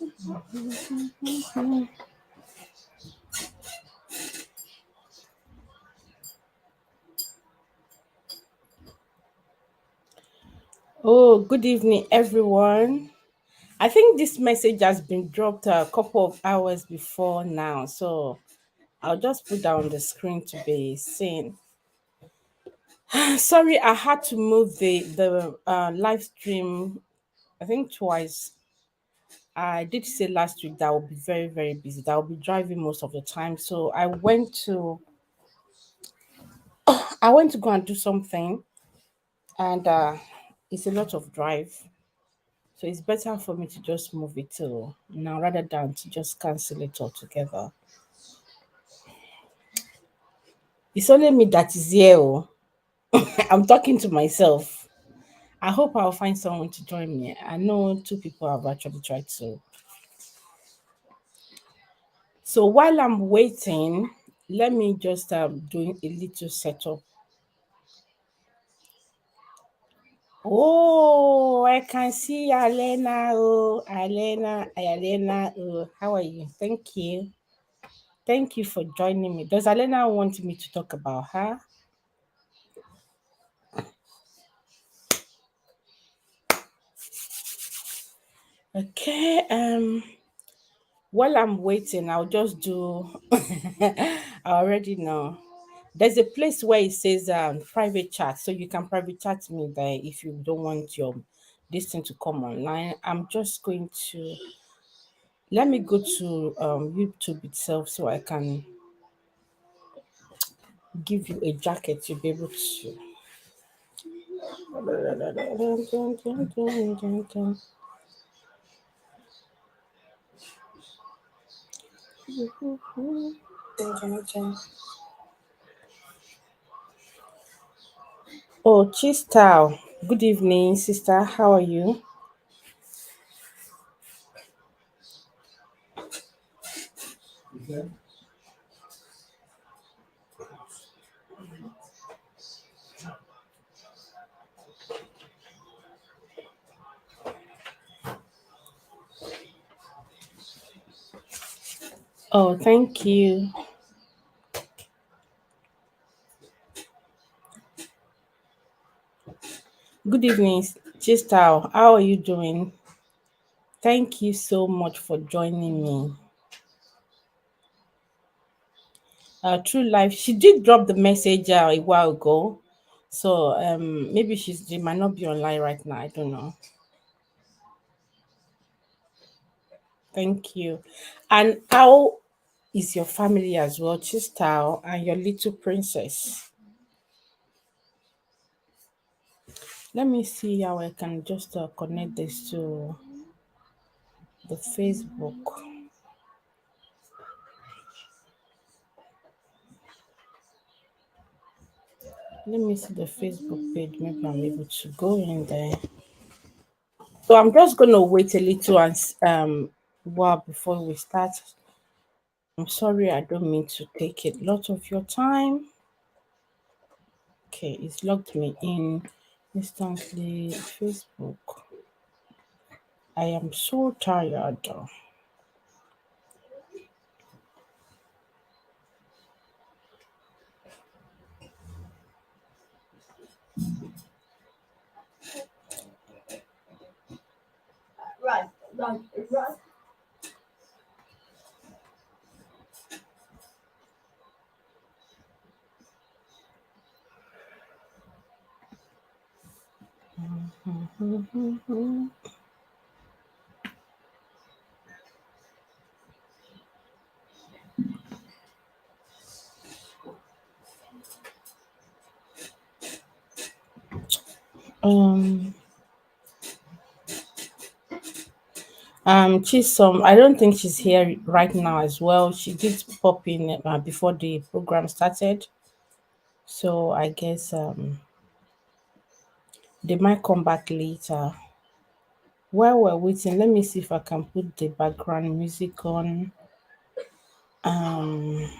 Oh, good evening, everyone. I think this message has been dropped a couple of hours before now, so I'll just put down the screen to be seen. Sorry, I had to move the live stream. I think twice. I did say last week that I will be very busy. That I'll be driving most of the time, so I went to go and do something, and it's a lot of drive. So it's better for me to just move it to now rather than to just cancel it altogether. It's only me that is here. Oh. I'm talking to myself. I hope I'll find someone to join me. I know two people have actually tried to. So while I'm waiting, let me just do a little setup. Oh, I can see Alena. Oh, Alena. Oh, how are you? Thank you. Thank you for joining me. Does Alena want me to talk about her? Okay. While I'm waiting, I'll just do. I already know. There's a place where it says private chat, so you can private chat me there if you don't want your this thing to come online. I'm just going to let me go to YouTube itself so I can give you a jacket to be able to. Oh, Chistal. Good evening, sister. How are you? Oh, thank you. Good evening, Chistal. How are you doing? Thank you so much for joining me. True Life. She did drop the message a while ago, so maybe she might not be online right now. I don't know. Thank you. And how is your family as well, Chistal, and your little princess? Let me see how I can just connect this to the Facebook. Let me see the Facebook page. Maybe I'm able to go in there. So I'm just gonna wait a little and while before we start. I'm sorry, I don't mean to take a lot of your time. Okay, it's logged me in instantly. Facebook. I am so tired. Um, Chisom, I don't think she's here right now as well. She did pop in before the program started, so I guess they might come back later. While we're waiting, let me see if I can put the background music on. Um,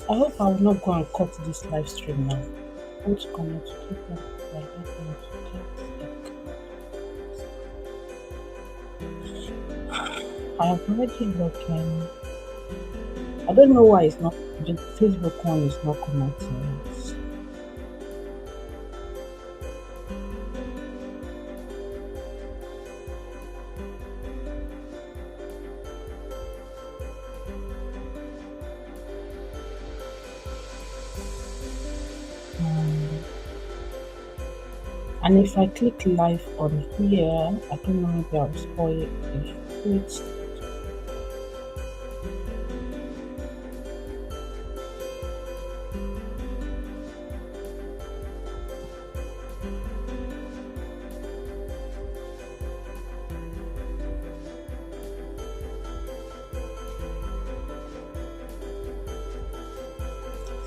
I hope I will not go and cut this live stream now. What's going to keep up? I don't want to I have already looked. I don't know why it's not. The Facebook one is not connecting. And if I click live on here, I don't know, maybe I'll spoil it. Wait.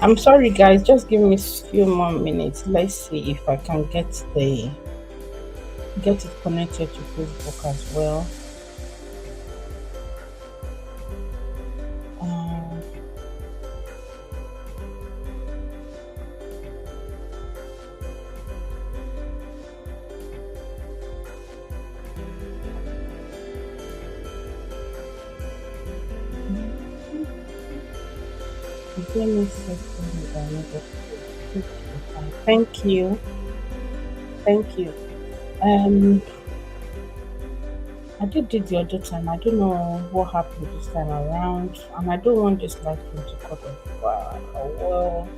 I'm sorry guys, just give me a few more minutes. Let's see if I can get it connected to Facebook as well. Give me a second. Thank you. Thank you. I did it the other time. I don't know what happened this time around, and I don't want this live stream to cut off. Well,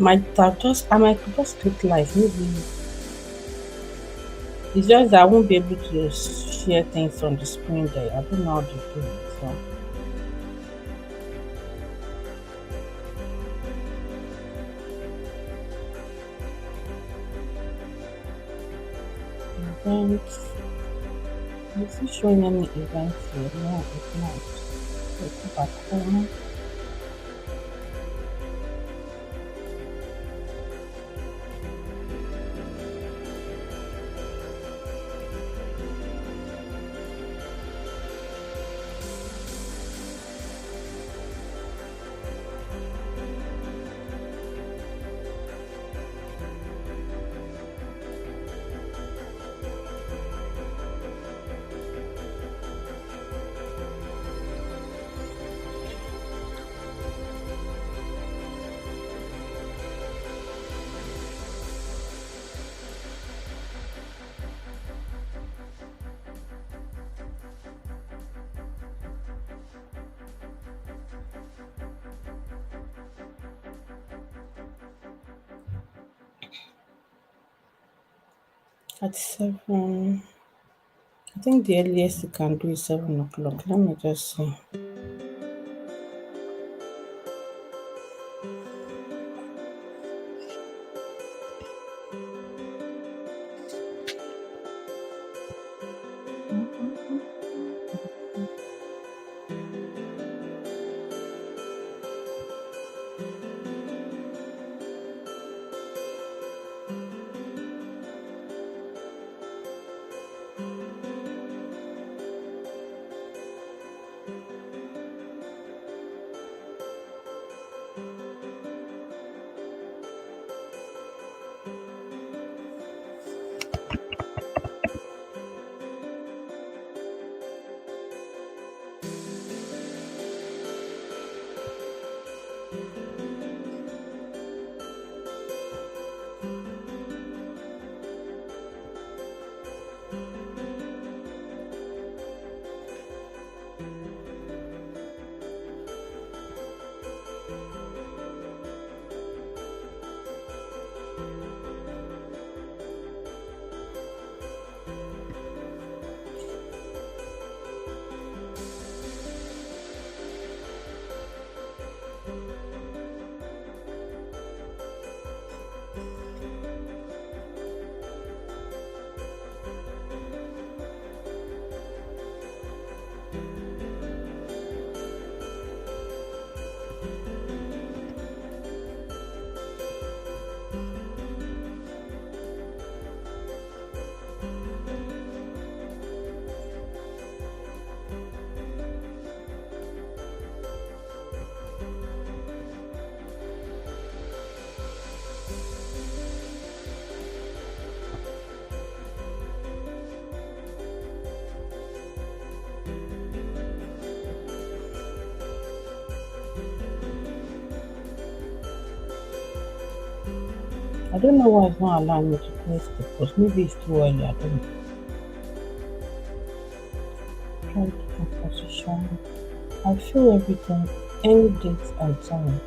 I might just click live. Maybe it's just that I won't be able to share things on the screen there. I don't know how to do it. So. Events. Is it showing any events here? No, it's not. Let's go back home. at 7. I think the earliest you can do is 7 o'clock. Let me just see. I don't know why it's not allowing me to create the post. Maybe it's too early. I don't know. Try to composition. I feel everything, any date and time.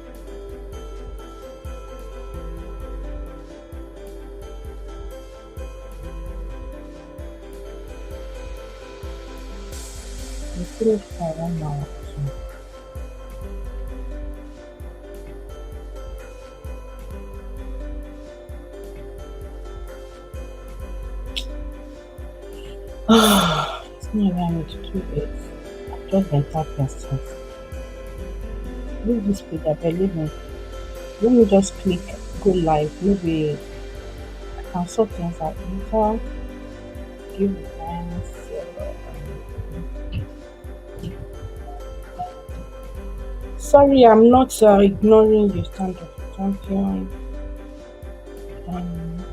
We finished by 1 hour. It's not allowing me to do it. I've just been tapping since. Leave this page, I believe me. Let me just click go live. Maybe I can sort things out later. Give the times. Sorry, I'm not ignoring you, stand up champion. Um,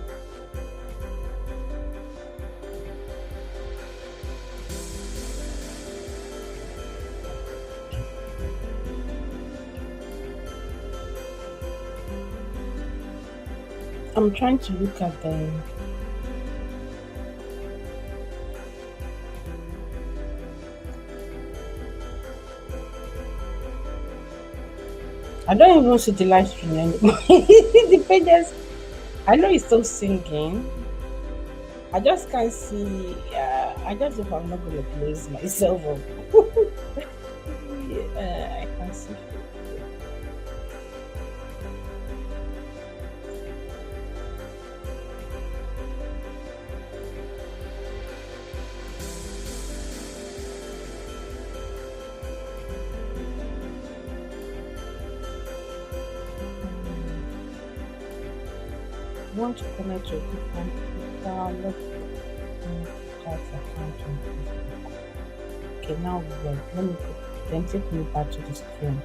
I'm trying to look at the. I don't even see the live stream anymore. The pages. I know it's still singing. I just can't see. I just hope I'm not going to close myself up. Yeah, I can see. Want to connect to a different look chat account on Facebook. Okay, now let me go. Then take me back to the screen.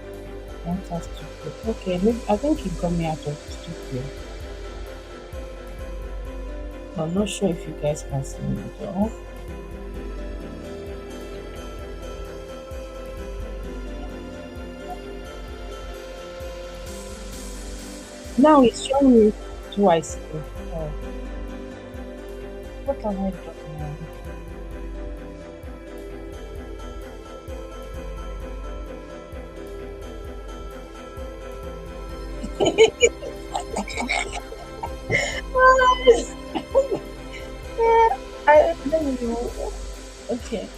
Enter studio. Okay, maybe, I think you got me out of the studio. I'm not sure if you guys can see me at all. Now it's showing me twice. Oh, what am I doing now? Let me know. Okay.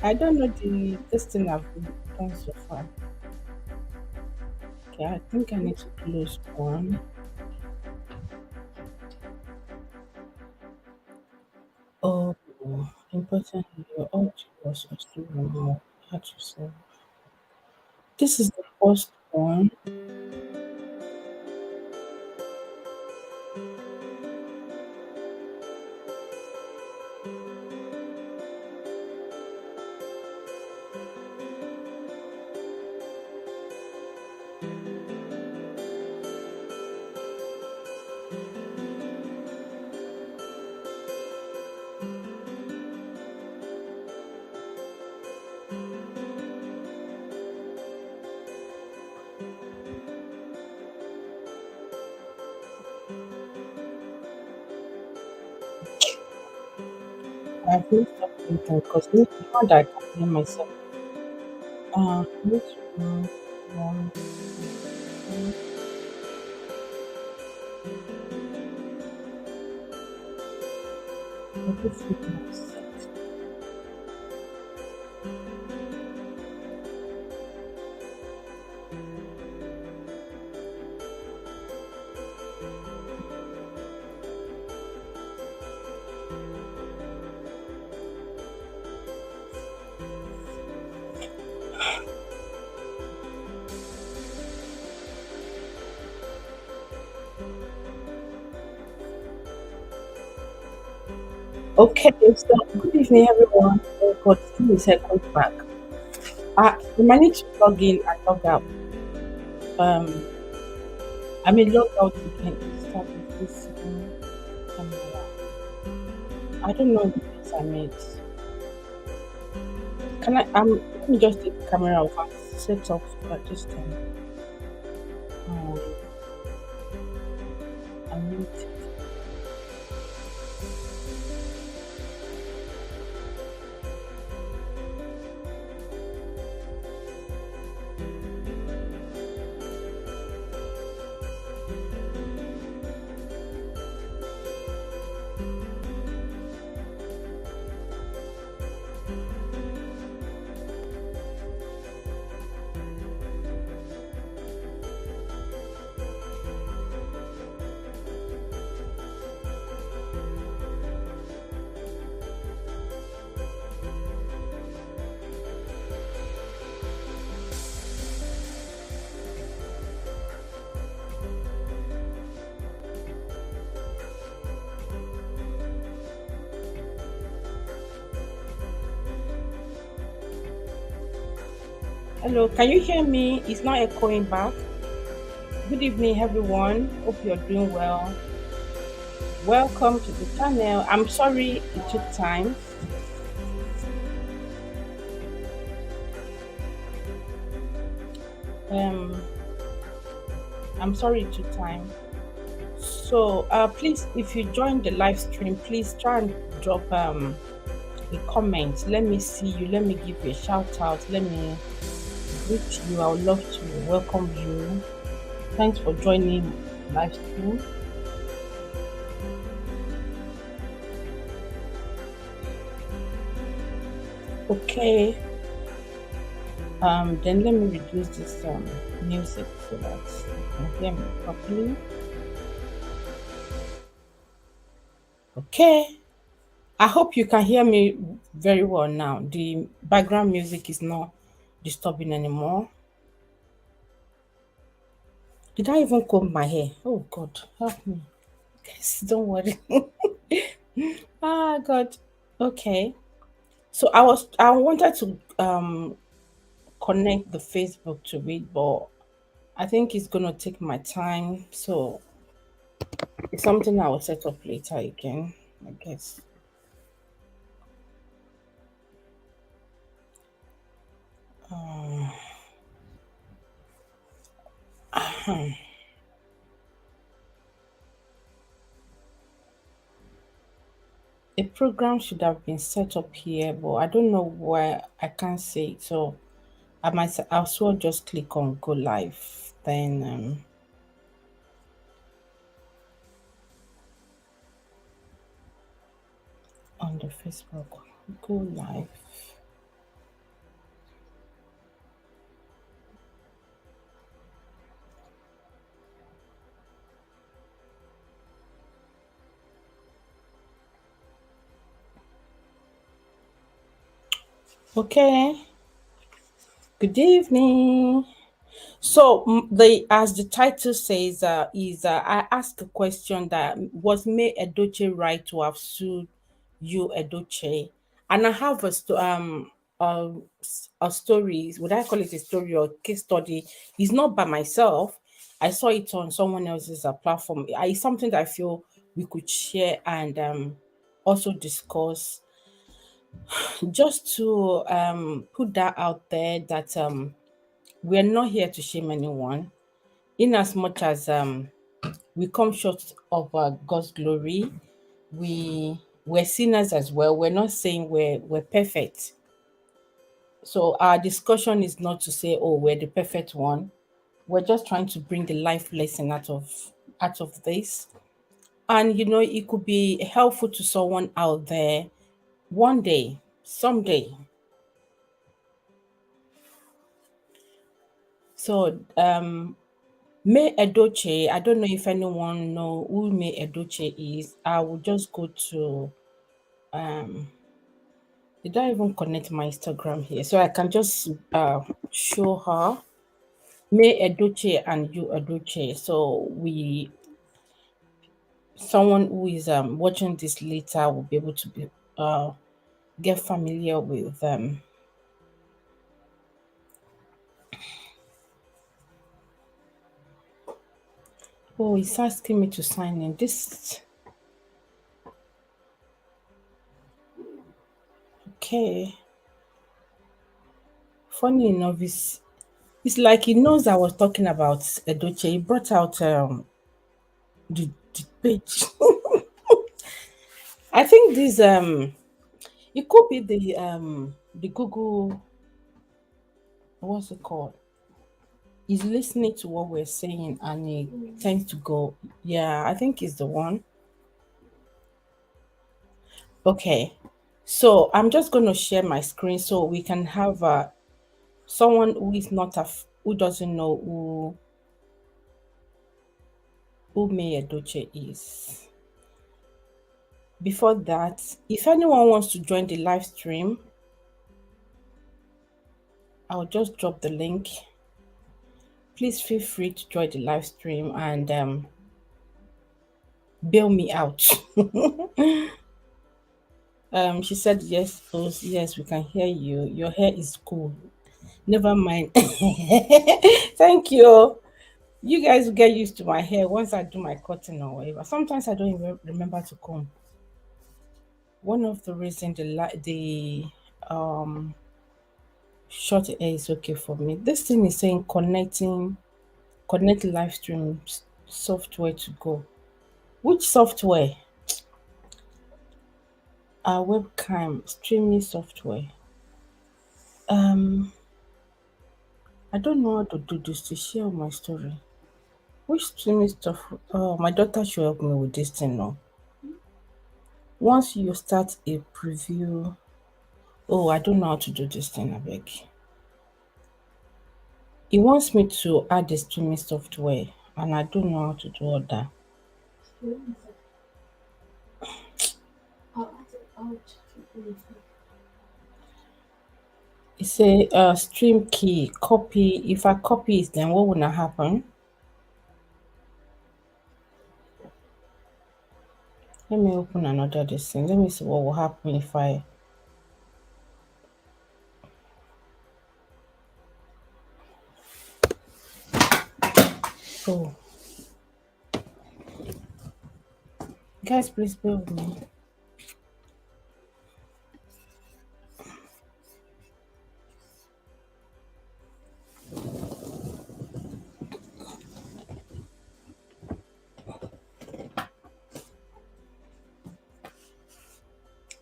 I don't know the this thing I've been done so far. Okay, I think I need to close one. Oh, importantly, your object was also more. How to say? This is the first one. I've mixed up something because now that I can hear myself. Which one? One, two, everything was set. Okay, so good evening, everyone. Oh God, give me a second back. You might need to log in and log out. Um, log out again and start with this camera. I don't know the bits I made. Can I? Let me just take the camera off and set off this time. Um, I need. Hello, can you hear me? It's not echoing back. Good evening, everyone. Hope you're doing well. Welcome to the channel. I'm sorry it took time. Um, I'm sorry it took time. So, please, if you join the live stream, please try and drop a comment. Let me see you. Let me give you a shout out. Let me greet you. I would love to welcome you. Thanks for joining live stream. Okay. Then let me reduce this music so that you can hear me properly. Okay. I hope you can hear me very well now. The background music is not disturbing anymore. Did I even comb my hair? Oh God, help me. Guys, don't worry. God. Okay. So I wanted to connect the Facebook to it, but I think it's gonna take my time. So it's something I will set up later again, I guess. A program should have been set up here, but I don't know why I can't see it. So I'll as well just click on go live. Then on the Facebook. Go live. Okay. Good evening. So the as the title says, is I asked a question that was May-Edochie right to have sued you, Edochie, and I have a, a story. Would I call it a story or case study? It's not by myself. I saw it on someone else's platform. It's something that I feel we could share and also discuss, just to put that out there that we're not here to shame anyone in as much as we come short of God's glory. We're sinners as well. We're not saying we're perfect. So our discussion is not to say, oh, we're the perfect one. We're just trying to bring the life lesson out of this. And it could be helpful to someone out there one day, someday. So May-Edochie, I don't know if anyone know who May-Edochie is. I will just go to did I even connect my Instagram here? So I can just show her May-Edochie and you, Edochie. So someone who is watching this later will be able to get familiar with them. Oh, it's asking me to sign in. This okay. Funny enough, it's like he knows I was talking about Edochie. He brought out the page. I think this it could be the Google, what's it called? He's listening to what we're saying and he tends to go, yeah, I think it's the one. Okay. So I'm just going to share my screen so we can have someone who is not who doesn't know who May Edoche is. Before that, if anyone wants to join the live stream, I'll just drop the link. Please feel free to join the live stream and bail me out. She said yes, oh, yes, we can hear you. Your hair is cool. Never mind. Thank you. You guys will get used to my hair once I do my cutting or whatever. Sometimes I don't even remember to comb. One of the reasons the um short hair is okay for me. This thing is saying connect live stream software to go. Which software? Webcam streaming software. Um, I don't know how to do this to share my story. Which streaming stuff? Oh, my daughter should help me with this thing now. Once you start a preview, oh, I don't know how to do this thing, I beg. He wants me to add the streaming software, and I don't know how to do all that. It's a stream key, copy. If I copy it, then what will happen? Let me open another this thing. Let me see what will happen if I. Oh, guys, please bear with me.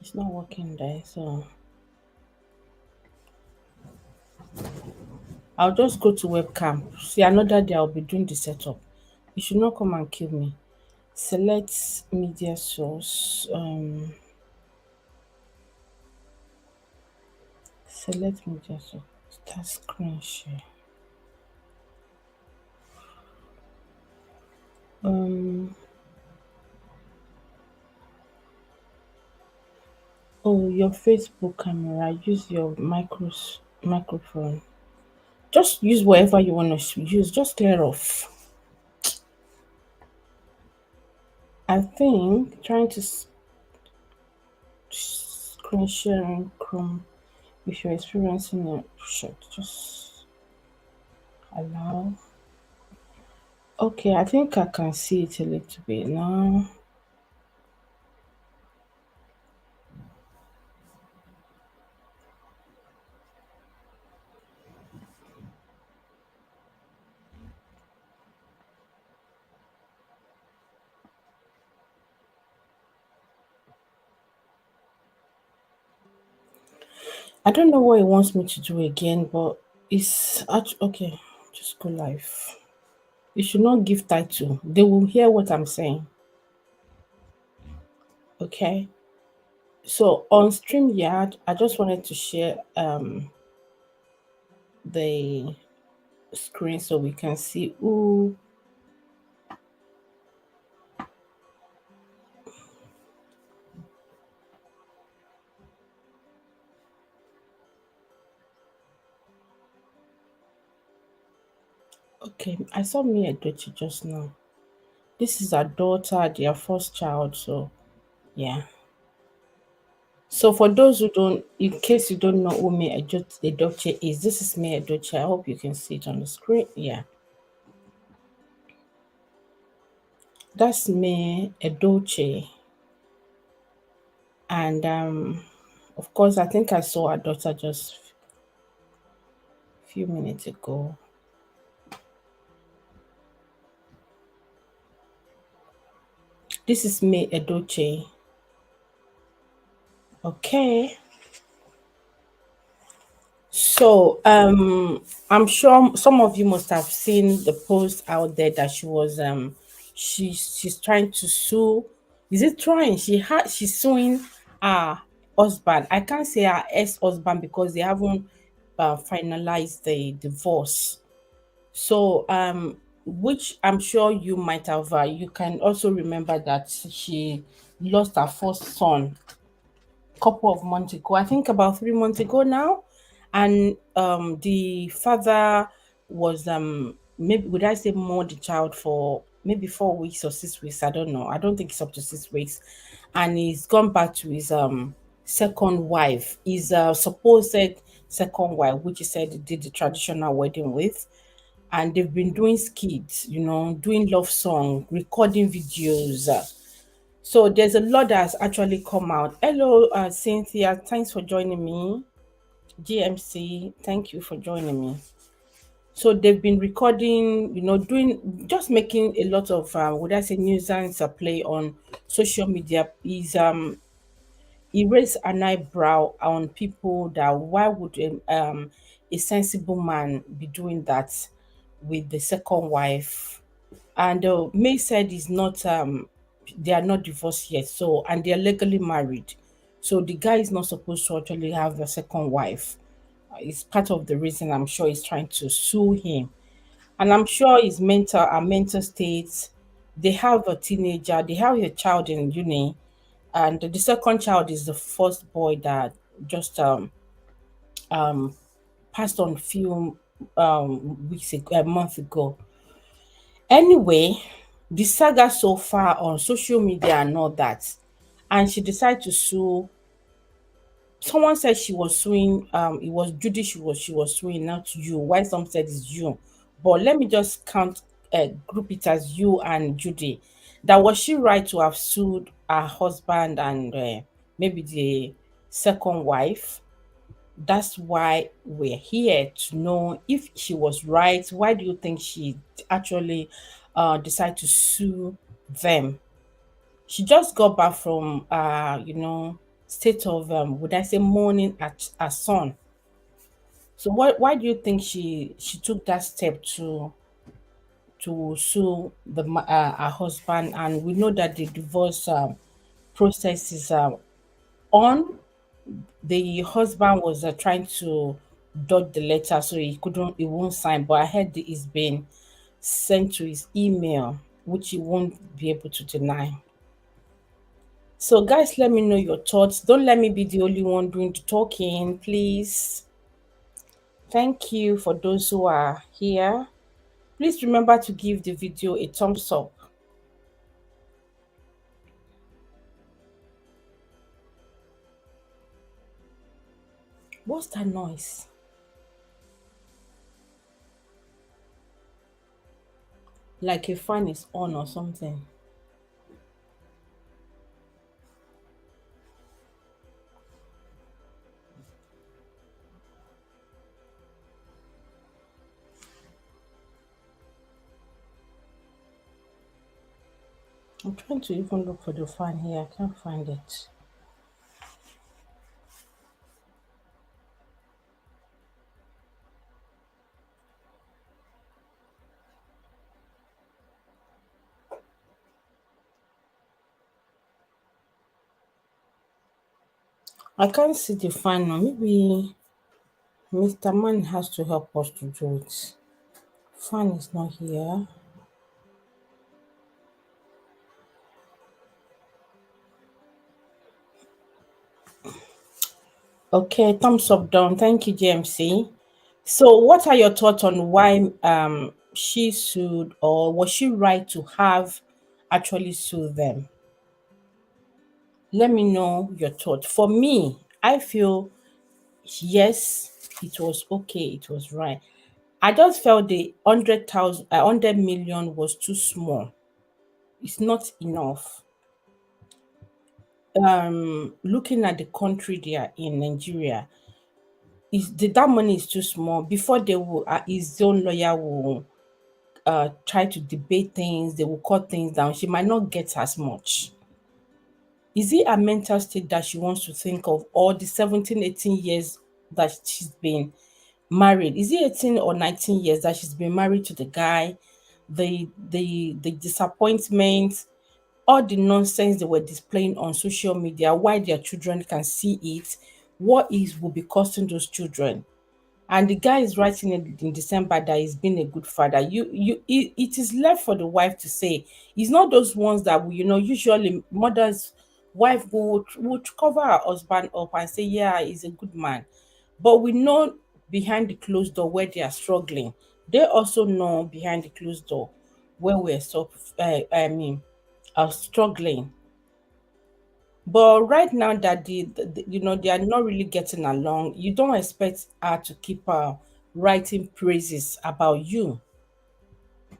It's not working there, so I'll just go to webcam. See, another day I'll be doing the setup. You should not come and kill me. Select media source. So let me just start screen share. Um. Oh, your Facebook camera. Use your microphone. Just use whatever you want to use. Just clear off. I think trying to screen sharing Chrome. If you're experiencing a shit, just allow. Okay, I think I can see it a little bit now. I don't know what it wants me to do again, but it's actually okay. Just go live. You should not give title. They will hear what I'm saying. Okay. So on StreamYard, I just wanted to share the screen so we can see who. Okay, I saw May-Edochie just now. This is her daughter, their first child. So yeah. So for those who don't, in case you don't know who May-Edochie is, this is May-Edochie. I hope you can see it on the screen. Yeah, that's May-Edochie. And of course, I think I saw her daughter just a few minutes ago. This is May-Edochie. Okay. So I'm sure some of you must have seen the post out there that she was she's trying to sue. Is it trying? She's suing her husband. I can't say her ex-husband because they haven't finalized the divorce. So which I'm sure you might have you can also remember that she lost her first son couple of months ago, I think about 3 months ago now. And the father was maybe would I say more the child for maybe 4 weeks or 6 weeks. I don't know. I don't think it's up to 6 weeks. And he's gone back to his second wife, his supposed second wife, which he said he did the traditional wedding with. And they've been doing skits, doing love song, recording videos. So there's a lot that has actually come out. Hello, Cynthia. Thanks for joining me. GMC, thank you for joining me. So they've been recording, doing just making a lot of would I say nuisance play on social media. Is he raised an eyebrow on people that why would a sensible man be doing that with the second wife? And May said is not they are not divorced yet, so and they are legally married. So the guy is not supposed to actually have a second wife. It's part of the reason I'm sure he's trying to sue him. And I'm sure his mental state. They have a teenager, they have a child in uni, and the second child is the first boy that just um passed on few weeks ago, a month ago. Anyway, the saga so far on social media and all that, and she decided to sue. Someone said she was suing. It was Judy. She was suing, not you. Why some said it's you, but let me just group it as you and Judy. That was she right to have sued her husband and maybe the second wife? That's why we're here to know if she was right. Why do you think she actually decided to sue them? She just got back from state of would I say mourning at her son. So why do you think she took that step to sue her husband? And we know that the divorce process is on. the husband was trying to dodge the letter so he won't sign, but I heard that it's been sent to his email, which he won't be able to deny. So, guys, let me know your thoughts. Don't let me be the only one doing the talking, please. Thank you for those who are here. Please remember to give the video a thumbs up. What's that noise? Like a fan is on or something. I'm trying to even look for the fan here. I can't find it. I can't see the fan now. Maybe Mr. Man has to help us to do it. Fan is not here. Okay, thumbs up down. Thank you, GMC. So, what are your thoughts on why she sued, or was she right to have actually sue them? Let me know your thoughts. For me, I feel yes, it was okay, it was right. I just felt the 100 million was too small. It's not enough. Looking at the country they are in, Nigeria, that money is too small. Before they will, his own lawyer will try to debate things, they will cut things down. She might not get as much. Is it a mental state that she wants to think of, or the 17, 18 years that she's been married? Is it 18 or 19 years that she's been married to the guy? The disappointment, all the nonsense they were displaying on social media, why their children can see it, what is will be costing those children. And the guy is writing in December that he's been a good father. It is left for the wife to say. It's not those ones that usually mothers wife would cover her husband up and say, yeah, he's a good man. But we know behind the closed door where they are struggling. They also know behind the closed door where we're so are struggling. But right now that they are not really getting along, you don't expect her to keep writing praises about you.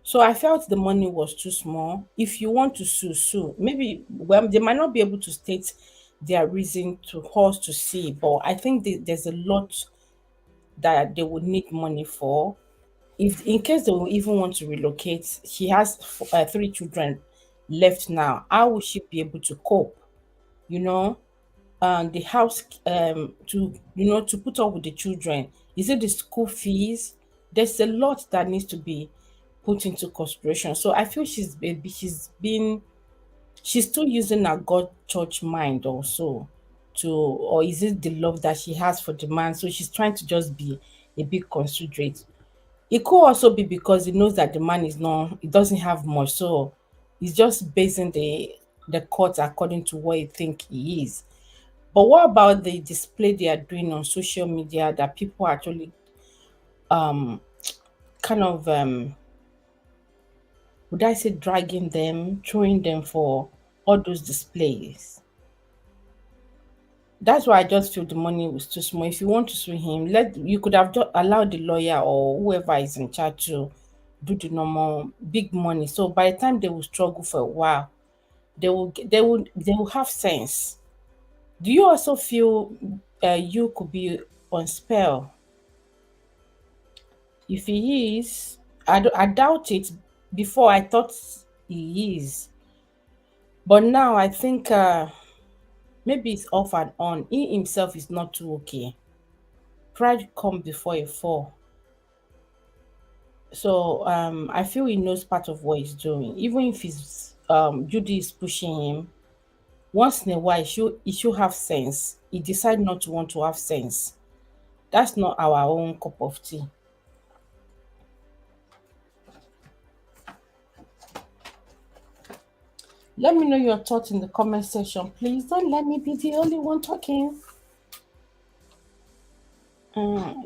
So I felt the money was too small. If you want to sue, maybe well they might not be able to state their reason to us to see, but I think there's a lot that they would need money for. If in case they will even want to relocate, she has three children left now. How will she be able to cope? You know, the house to to put up with the children, is it the school fees? There's a lot that needs to be put into consideration. So I feel she's still using her god church mind also, to or is it the love that she has for the man, so she's trying to just be a bit considerate. It could also be because he knows that the man is not, he doesn't have much, so he's just basing the court according to what he think he is. But what about the display they are doing on social media that people are actually um kind of would I say dragging them, throwing them for all those displays? That's why I just feel the money was too small. If you want to sue him, let you could have just allowed the lawyer or whoever is in charge to do the normal big money. So by the time they will struggle for a while, they will have sense. Do you also feel you could be on spell? If he is, I doubt it. Before I thought he is, but now I think maybe it's off and on. He himself is not too okay. Pride come before a fall. So I feel he knows part of what he's doing. Even if he's Judy is pushing him, Once in a while, it should have sense. He decide not to want to have sense. That's not our own cup of tea. Let me know your thoughts in the comment section. Please don't let me be the only one talking.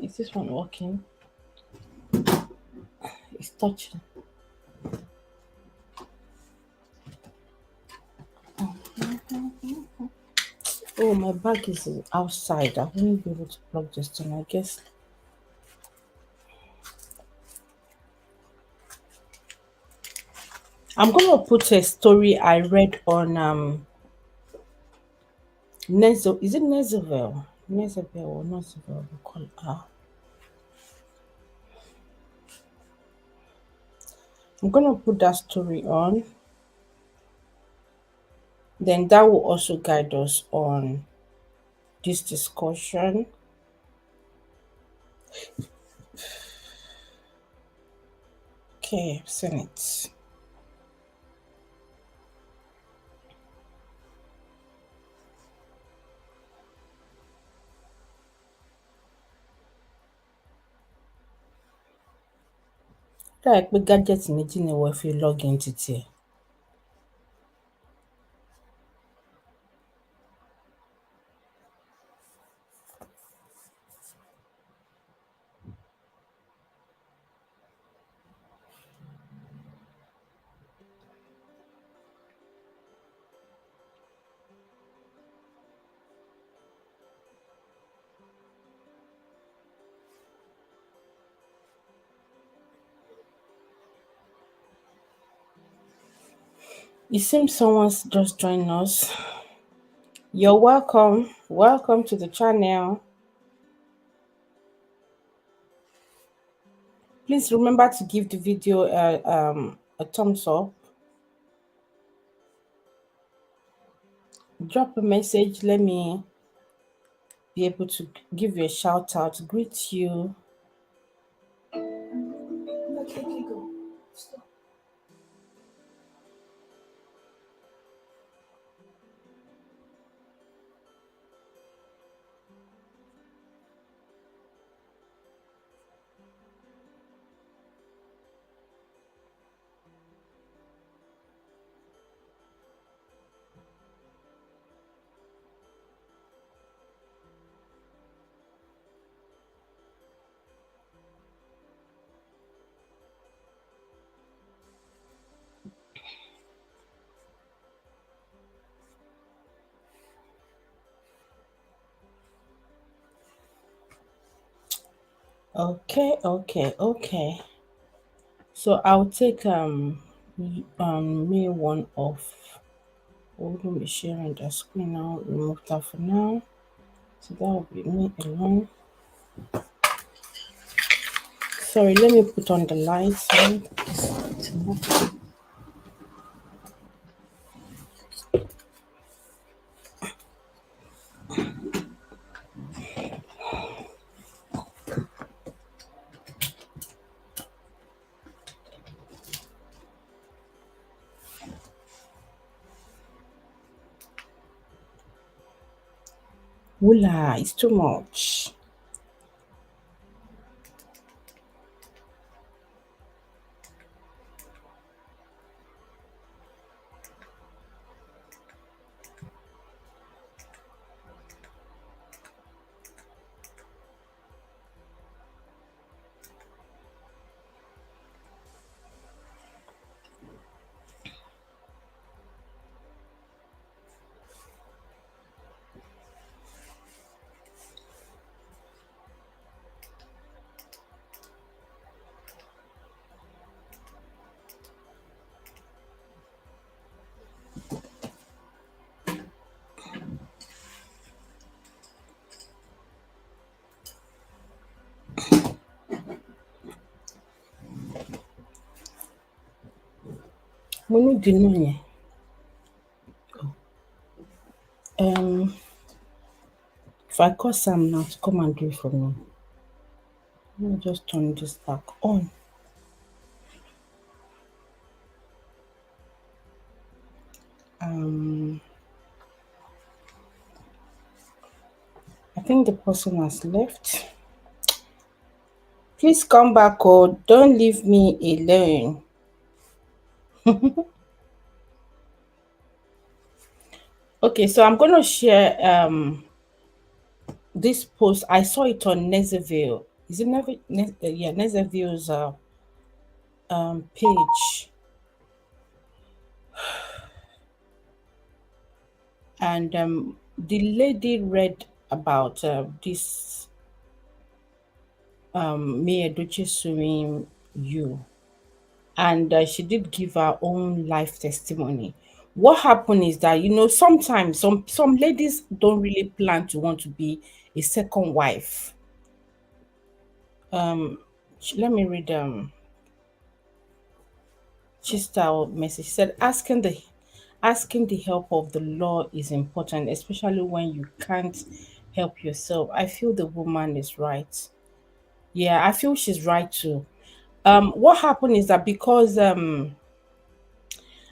Is this one working? It's touching. Oh, my bag is outside. I won't be able to plug this thing, I guess. I'm gonna put a story I read on Nezo. Is it Nezovel? Nezovel or Nezovel? We call it. I'm gonna put that story on. Then that will also guide us on this discussion. Okay, I've seen it. Like pé gadget méjì ni wọ́n fi log in títí ẹ̀. It seems someone's just joined us. You're welcome. Welcome to the channel. Please remember to give the video a thumbs up. Drop a message. Let me be able to give you a shout out, greet you. Okay. So I'll take May one off. Oh, let me sharing the screen now. Remove that for now. So that will be me alone. Sorry, let me put on the lights. Wula, it's too much. Mo ní dinner yẹn. If I call Sam now to come and do it for me, let me just turn this back on. Um, think the person has left. Please come back, oh, don't leave me alone. Okay, so I'm gonna share this post. I saw it on Nezeville. Is it yeah, Nezeville's page, and the lady read about this May-Edochie suing you, and she did give her own life testimony. What happened is that, sometimes some ladies don't really plan to want to be a second wife. Let me read Chistel message. She said asking the help of the law is important, especially when you can't help yourself. I feel the woman is right. Yeah, I feel she's right too. What happened is that because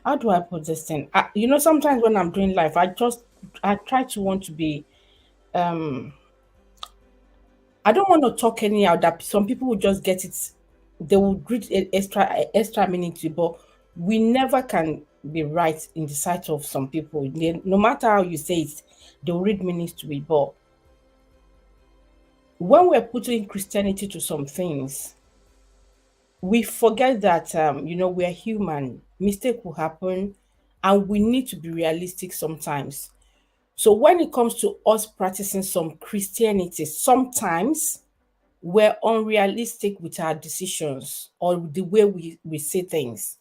how do I put this thing? Sometimes when I'm doing life, I try to want to be I don't want to talk anyhow that some people will just get it. They will read extra meaning to it, but we never can be right in the sight of some people. No matter how you say it, they'll read meanings to it. But when we're putting Christianity to some things, we forget that we're human. Mistake will happen, and we need to be realistic sometimes. So when it comes to us practicing some Christianity, sometimes we're unrealistic with our decisions or the way we say things.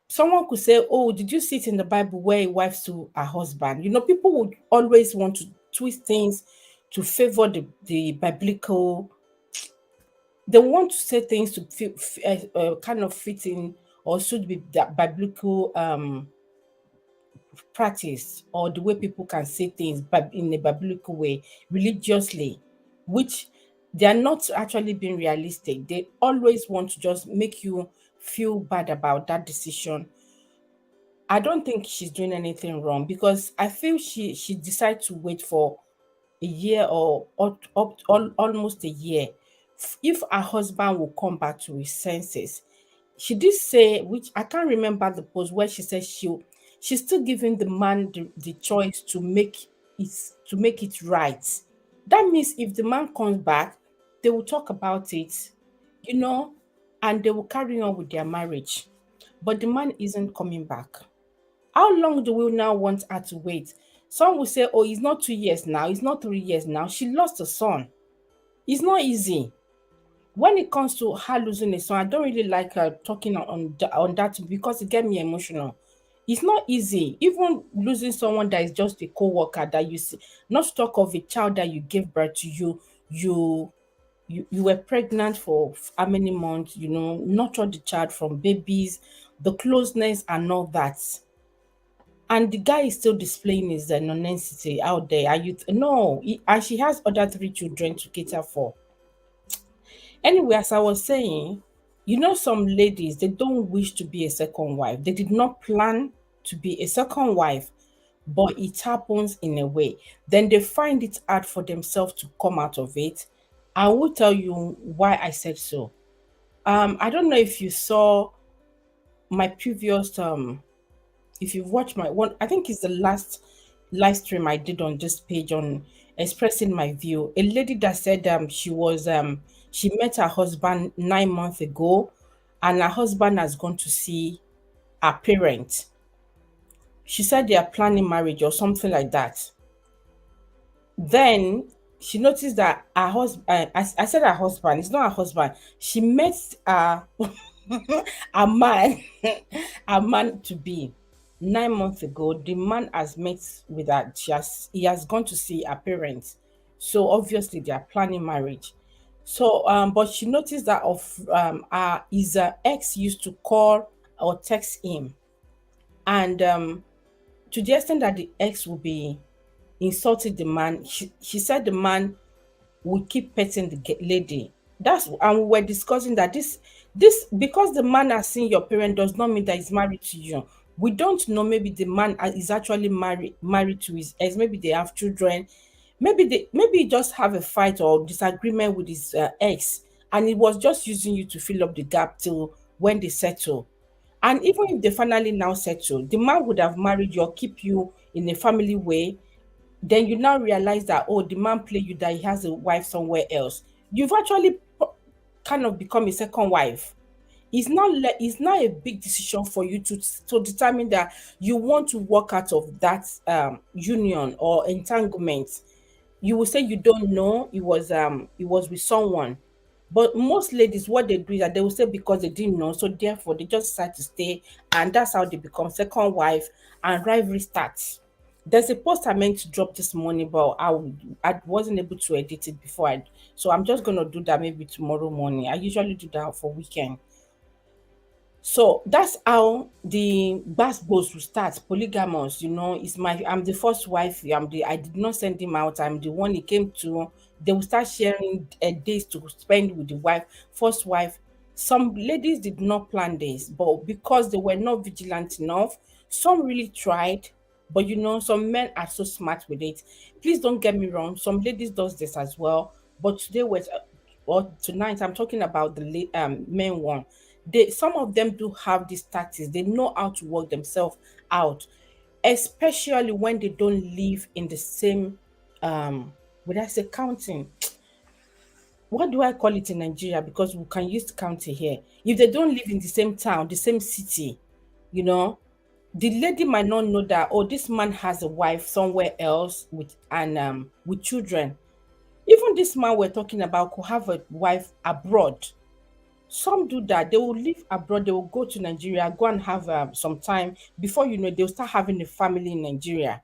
Someone could say, "Oh, did you see it in the Bible where a wife to her husband?" People would always want to twist things to favor the biblical. They want to say things to kind of fit in or should be that biblical practice, or the way people can say things but in a biblical way, religiously, which they are not actually being realistic. They always want to just make you feel bad about that decision. I don't think she's doing anything wrong, because I feel she decided to wait for a year or almost a year. If her husband will come back to his senses, she did say, which I can't remember the post, where she said she's still giving the man the choice it to make it right. That means if the man comes back, they will talk about it, you know, and they will carry on with their marriage. But the man isn't coming back. How long do we now want her to wait? Some will say, oh, it's not 2 years now, it's not 3 years now. She lost a son. It's not easy. When it comes to her losing a son, I don't really like her talking on that, because it get me emotional. It's not easy. Even losing someone that is just a co-worker that you see, not to talk of a child that you gave birth to, you were pregnant for how many months, nurtured the child from babies, the closeness and all that. And the guy is still displaying his non-entity out there. Are you no, and she has other three children to cater for. Anyway, as I was saying, some ladies, they don't wish to be a second wife. They did not plan to be a second wife, but it happens in a way. Then they find it hard for themselves to come out of it. I will tell you why I said so. I don't know if you saw my previous if you've watched my one, I think it's the last live stream I did on this page on expressing my view. A lady that said she met her husband 9 months ago, and her husband has gone to see her parents. She said they are planning marriage or something like that. Then she noticed that her husband, I said her husband, it's not her husband. She met a man, a man to be 9 months ago. The man has met with her. He has gone to see her parents. So obviously they are planning marriage. So, but she noticed that his ex used to call or text him, and to the extent that the ex will be insulting the man. She said the man will keep petting the lady. And we were discussing that this because the man has seen your parent does not mean that he's married to you. We don't know. Maybe the man is actually married to his ex. Maybe they have children. Maybe he just have a fight or disagreement with his ex, and he was just using you to fill up the gap till when they settle. And even if they finally now settle, the man would have married you or keep you in a family way. Then you now realize that, oh, the man play you, that he has a wife somewhere else. You've actually kind of become a second wife. It's not a big decision for you to determine that you want to walk out of that union or entanglement. You will say you don't know it was with someone. But most ladies, what they do is that they will say because they didn't know, so therefore they just decide to stay, and that's how they become second wife, and rivalry starts. There's a post I meant to drop this morning, but I wasn't able to edit it before so I'm just gonna do that maybe tomorrow morning. I usually do that for weekend. So that's how the goes will start. Polygamous, is I'm the first wife. I did not send him out. I'm the one he came to. They will start sharing days to spend with the wife, first wife. Some ladies did not plan this, but because they were not vigilant enough, some really tried. But some men are so smart with it. Please don't get me wrong. Some ladies does this as well. But today was, or tonight, I'm talking about the men one. Some of them do have these tactics. They know how to work themselves out, especially when they don't live in the same would I say counting? What do I call it in Nigeria? Because we can use county here. If they don't live in the same town, the same city, you know, the lady might not know that, oh, this man has a wife somewhere else with children. Even this man we're talking about could have a wife abroad. Some do that. They will live abroad. They will go to Nigeria, go and have some time. Before you know, they'll start having a family in Nigeria.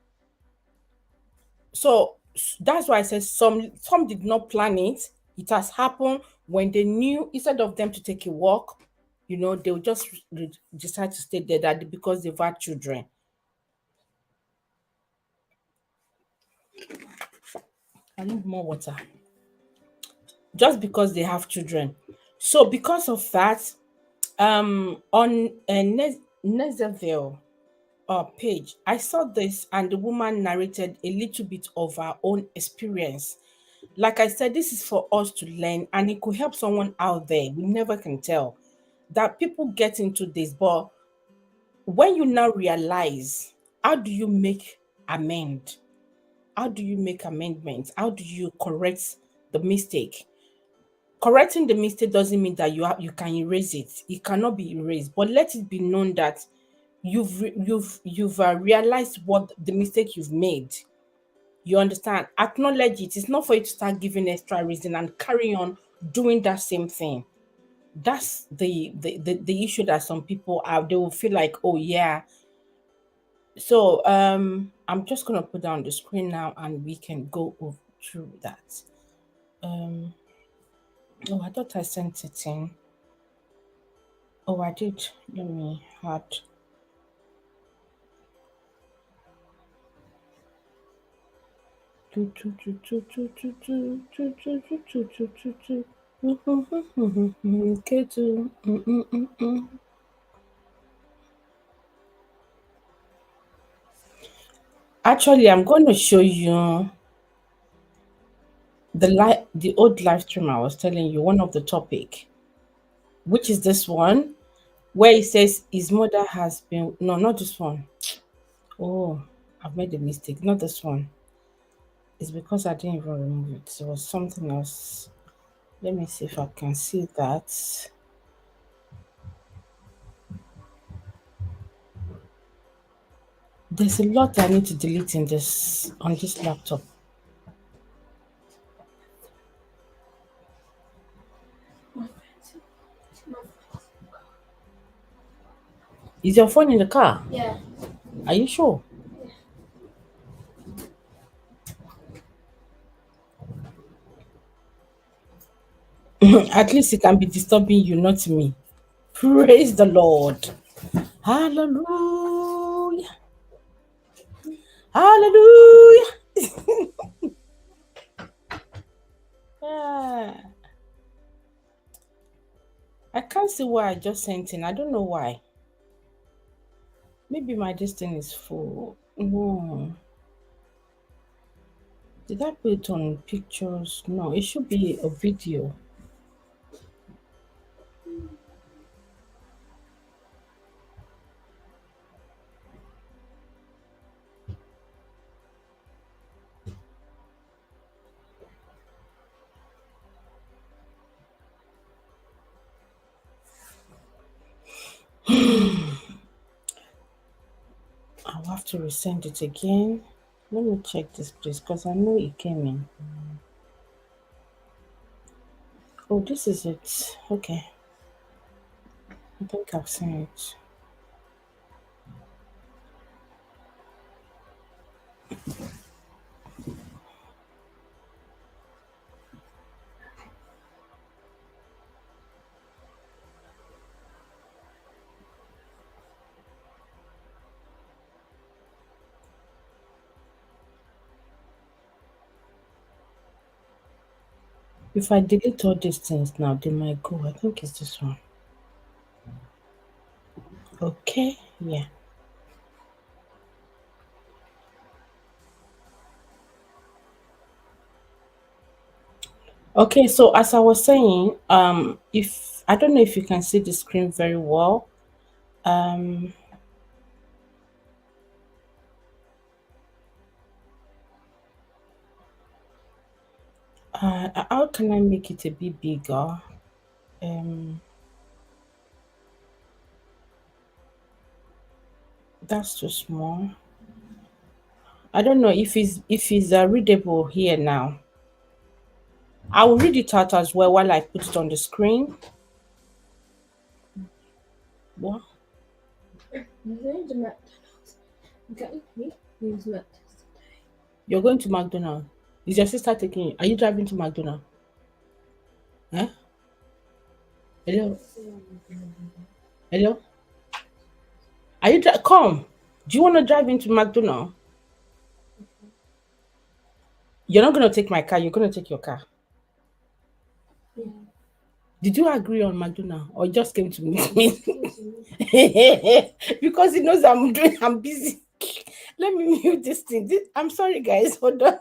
So that's why I said some did not plan it. It has happened when they knew, instead of them to take a walk, they'll just decide to stay there, that because they've had children. I need more water. Just because they have children. So because of that, on Nezeville page, I saw this, and the woman narrated a little bit of her own experience. Like I said, this is for us to learn, and it could help someone out there. We never can tell that people get into this, but when you now realize, how do you make amend? How do you make amendments? How do you correct the mistake? Correcting the mistake doesn't mean that you can erase it. It cannot be erased, but let it be known that you've realized what the mistake you've made. You understand? Acknowledge it. It's not for you to start giving extra reason and carry on doing that same thing. That's the issue that some people have. They will feel like, oh yeah. So I'm just gonna put down the screen now, and we can go through that. Um oh, I thought I sent it in. Oh, I did. Let me add. Ketu. Actually, I'm going to show you the old live stream I was telling you, one of the topic, which is this one, where it says his mother has been, no, not this one. Oh, I've made a mistake. Not this one. It's because I didn't even remove it. It was something else. Let me see if I can see that. There's a lot I need to delete in this on this laptop. Is your phone in the car? Yeah. Are you sure? At least it can be disturbing you, not me. Praise the Lord. Hallelujah. Hallelujah. Ah, I can't see why I just sent in. I don't know why. Maybe my distance is full. No. Did I put it on pictures? No, it should be a video. I'll have to resend it again. Let me check this place because I know it came in. Oh, this is it. Okay, I think I've seen it. If I delete all these things now, they might go. I think it's this one. Okay, yeah. Okay, so as I was saying, if I don't know if you can see the screen very well. Um, how can I make it a bit bigger? Um, that's too small. I don't know if it's readable here now. I will read it out as well while I put it on the screen. What? You're going to McDonald's? Is your sister taking you? Are you driving to McDonald's? Huh? Hello? Hello? Are you come? Do you want to drive into McDonald's? You're not going to take my car. You're going to take your car. Did you agree on McDonald's or just came to meet me? Because he knows I'm busy. Let me mute this thing. I'm sorry, guys. Hold on.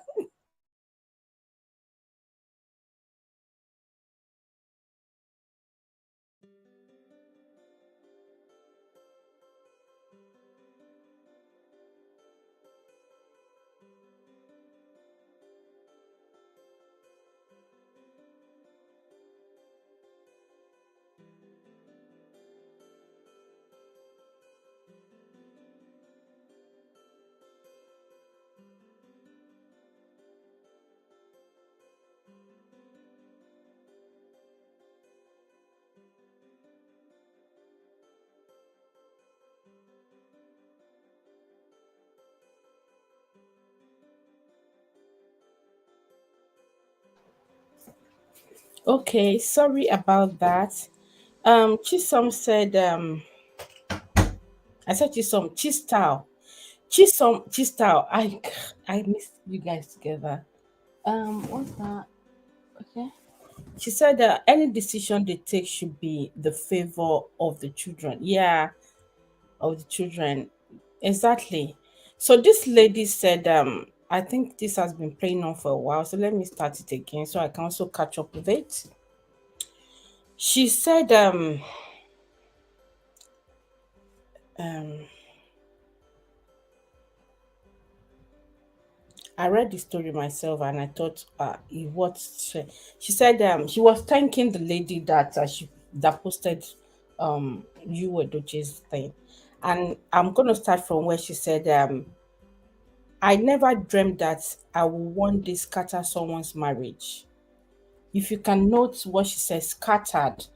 Okay, sorry about that. Chisom said, I said Chisom, Chistal. Chisom, Chistal. I missed you guys together. What's that? Okay. She said that any decision they take should be the favor of the children. Yeah, of the children. Exactly. So this lady said, I think this has been playing on for a while. So let me start it again so I can also catch up with it. She said, um, I read the story myself and I thought, she said, she was thanking the lady that that posted May-Edochie's thing. And I'm gonna start from where she said, I never dreamed that I would one day scatter someone's marriage. If you can note what she says, scattered.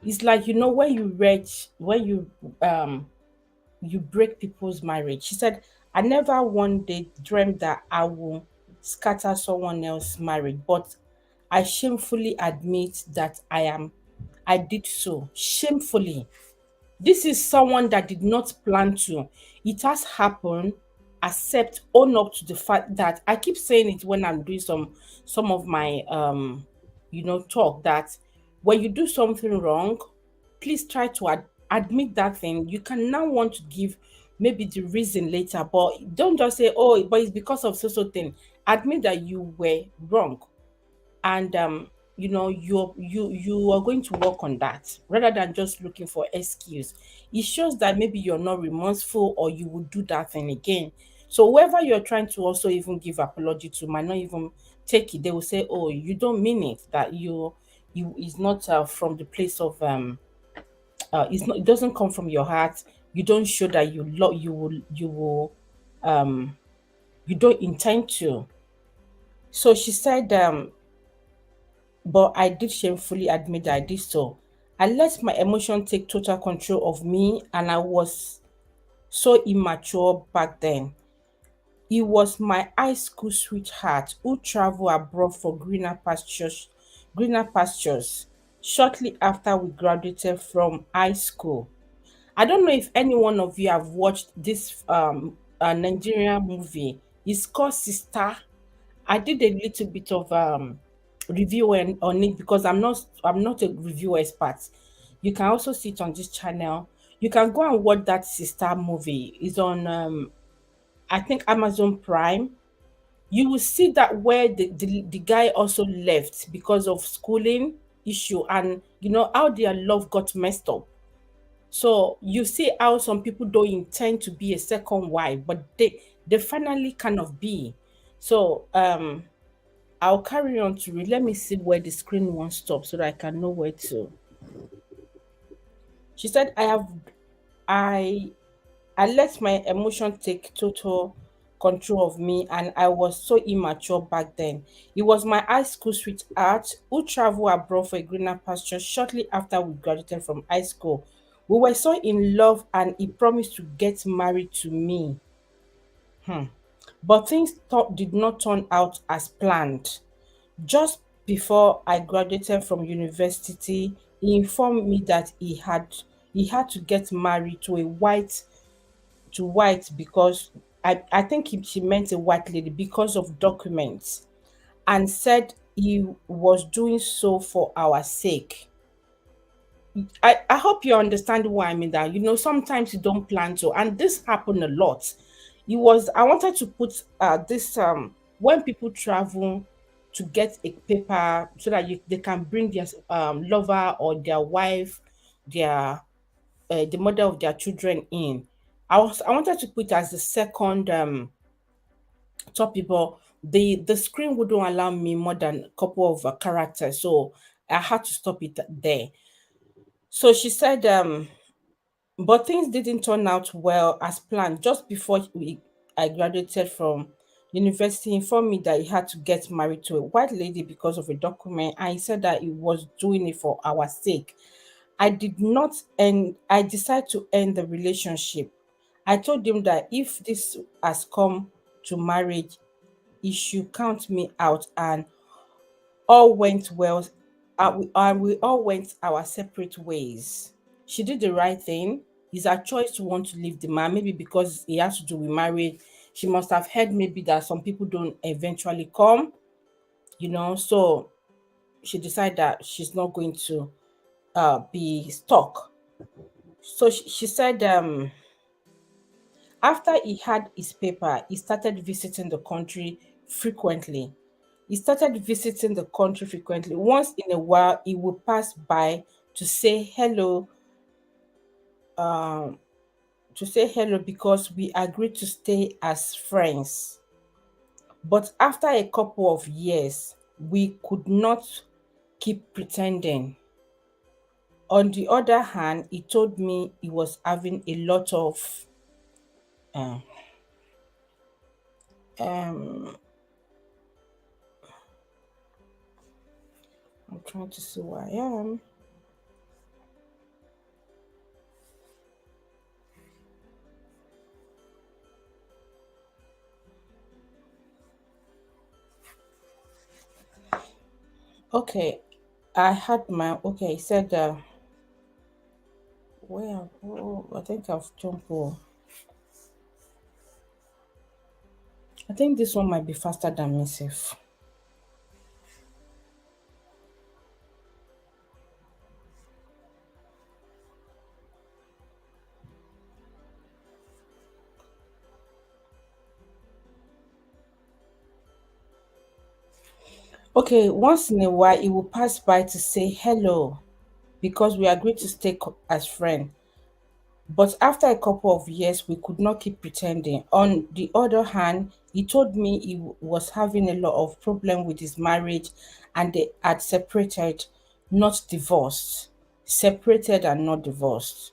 It's like when you read when you break people's marriage. She said, I never one day dreamed that I will scatter someone else's marriage, but I shamefully admit that I did so. Shamefully. This is someone that did not plan to. It has happened. Accept, own up to the fact that I keep saying it when I'm doing some of my talk that when you do something wrong, please try to admit that thing. You can now want to give maybe the reason later, but don't just say, oh, but it's because of so thing. admit that you were wrong, and you are going to work on that rather than just looking for excuse. It shows that maybe you're not remorseful, or you would do that thing again. So whoever you're trying to also even give apology to might not even take it. They will say, oh, you don't mean it, that you is not from the place of it's not, it doesn't come from your heart. You don't show that you will um you don't intend to. So she said, but I did shamefully admit that I did so. I let my emotion take total control of me, and I was so immature back then. He was my high school sweetheart who traveled abroad for greener pastures shortly after we graduated from high school. I don't know if any one of you have watched this Nigerian movie. It's called Sister. I did a little bit of review on it because I'm not a review expert. You can also see it on this channel. You can go and watch that Sister movie. It's on I think Amazon Prime. You will see that where the guy also left because of schooling issue, and how their love got messed up. So you see how some people don't intend to be a second wife, but they finally kind of be. So I'll carry on to read. Let me see where the screen won't stop so that I can know where to. She said, I I let my emotion take total control of me, and I was so immature back then. It was my high school sweetheart who traveled abroad for a greener pasture shortly after we graduated from high school. We were so in love, and he promised to get married to me. But did not turn out as planned. Just before I graduated from university, he informed me that he had to get married to white because I think she meant a white lady because of documents, and said he was doing so for our sake. I hope you understand why I mean that. Sometimes you don't plan to, and this happened a lot. I wanted to put this when people travel to get a paper so that they can bring their lover or their wife, their the mother of their children in. I wanted to put as the second topic, but the screen wouldn't allow me more than a couple of characters, so I had to stop it there. So she said, but things didn't turn out well as planned. Just before I graduated from university, he informed me that he had to get married to a white lady because of a document, and he said that he was doing it for our sake. I did not, and I decided to end the relationship. I told him that if this has come to marriage, he should count me out, and all went well. We all went our separate ways. She did the right thing. It's her choice to want to leave the man, maybe because he has to do with marriage. She must have heard maybe that some people don't eventually come. So she decided that she's not going to be stuck. So she said, after he had his paper, he started visiting the country frequently. He started visiting the country frequently. Once in a while, he would pass by to say hello, um, because we agreed to stay as friends. But after a couple of years, we could not keep pretending. On the other hand, he told me he was having a lot of uh, um I'm trying to see where I am. Okay, I had my okay. He said, where? Oh, I think I've jumped. Oh, I think this one might be faster than myself. Okay, once in a while he will pass by to say hello because we agreed to stay as friends. But after a couple of years, we could not keep pretending. On the other hand, he told me he was having a lot of problem with his marriage and they had separated, not divorced. Separated and not divorced.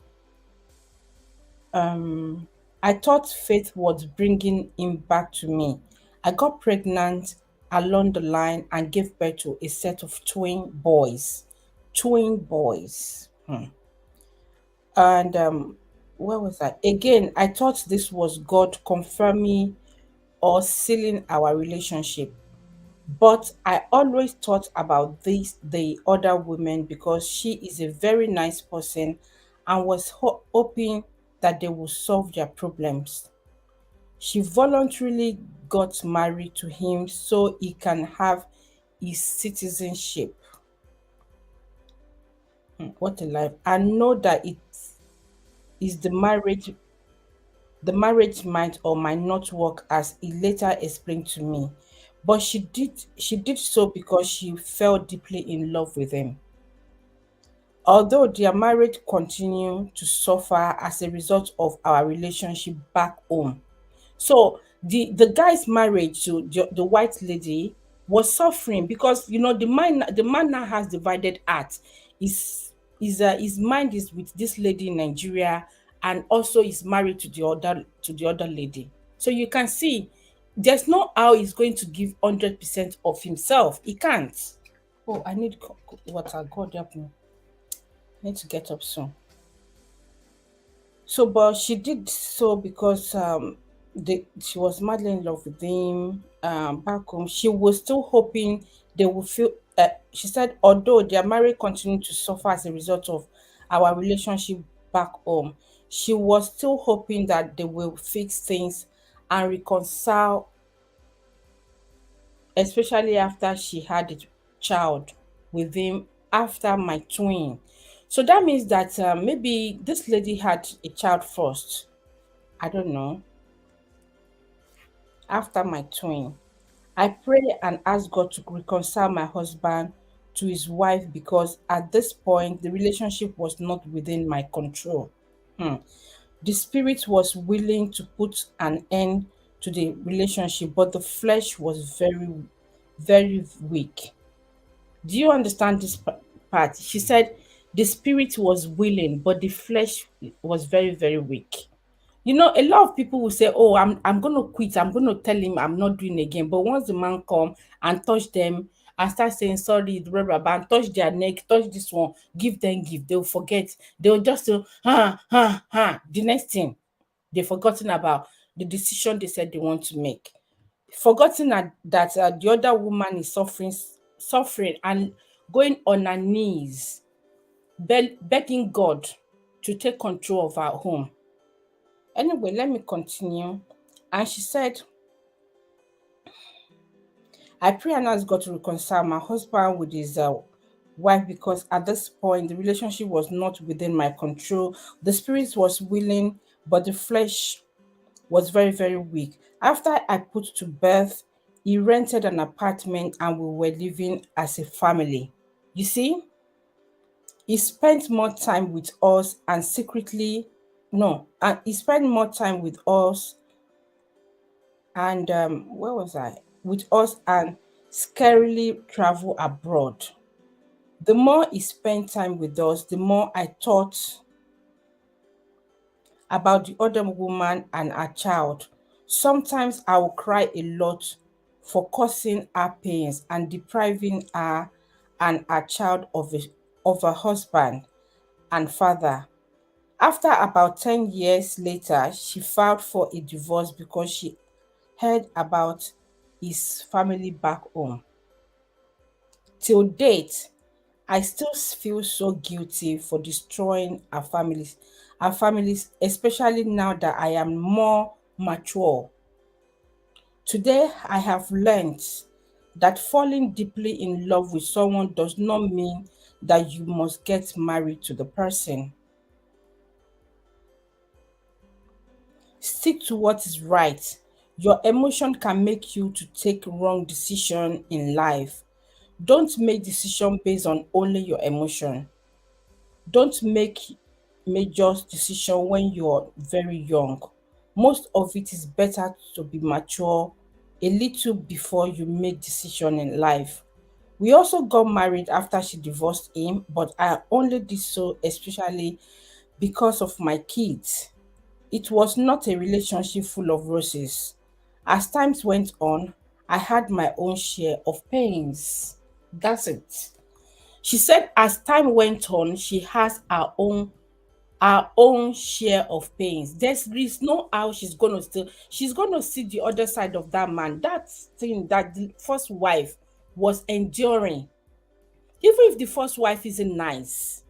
I thought faith was bringing him back to me. I got pregnant along the line and gave birth to a set of twin boys. Twin boys. And where was I? Again, I thought this was God confirming or sealing our relationship. But I always thought about this the other woman because she is a very nice person and was hoping that they will solve their problems. She voluntarily got married to him so he can have his citizenship. What a life. I know that it is the marriage might or might not work as he later explained to me. But she did so because she fell deeply in love with him. Although their marriage continued to suffer as a result of our relationship back home. So the guy's marriage to the white lady was suffering because the man now has divided heart. His mind is with this lady in Nigeria and also is married to the other lady. So you can see there's no how he's going to give 100% of himself. He can't. Oh, I need water. God help me. I need to get up soon. So, but she did so because she was madly in love with him back home. She was still hoping they would feel. She said, although their marriage continued to suffer as a result of our relationship back home, she was still hoping that they will fix things and reconcile, especially after she had a child with him after my twin. So that means that maybe this lady had a child first. I don't know, after my twin. I pray and ask God to reconcile my husband to his wife because at this point the relationship was not within my control. Hmm. The spirit was willing to put an end to the relationship, but the flesh was very, very weak. Do you understand this part? She said the spirit was willing, but the flesh was very, very weak. A lot of people will say, "Oh, I'm gonna quit. I'm gonna tell him I'm not doing again." But once the man come and touch them and start saying sorry, blah, blah, blah, and touch their neck, touch this one, give them gift, they'll forget. They'll just say, ha, ha, ha. The next thing they've forgotten about the decision they said they want to make. Forgotten that the other woman is suffering and going on her knees, begging God to take control of her home. Anyway, let me continue. And she said, I pray and ask God to reconcile my husband with his wife because at this point the relationship was not within my control. The spirit was willing, but the flesh was very, very weak. After I put to birth, he rented an apartment and we were living as a family. You see, he spent more time with us and secretly, no, and he spent more time with us and where was I? With us and scarcely travel abroad. The more he spent time with us, the more I thought about the other woman and her child. Sometimes I will cry a lot for causing her pains and depriving her and her child of a husband and father. After about 10 years later, she filed for a divorce because she heard about his family back home. Till date, I still feel so guilty for destroying our families, especially now that I am more mature. Today, I have learned that falling deeply in love with someone does not mean that you must get married to the person. Stick to what is right. Your emotion can make you to take wrong decision in life. Don't make decision based on only your emotion. Don't make major decision when you're very young. Most of it is better to be mature a little before you make decision in life. We also got married after she divorced him, but I only did so especially because of my kids. It was not a relationship full of roses. As times went on, I had my own share of pains. That's it. She said as time went on, she has her own share of pains. There is no how she's gonna see the other side of that man. That thing that the first wife was enduring. Even if the first wife isn't nice,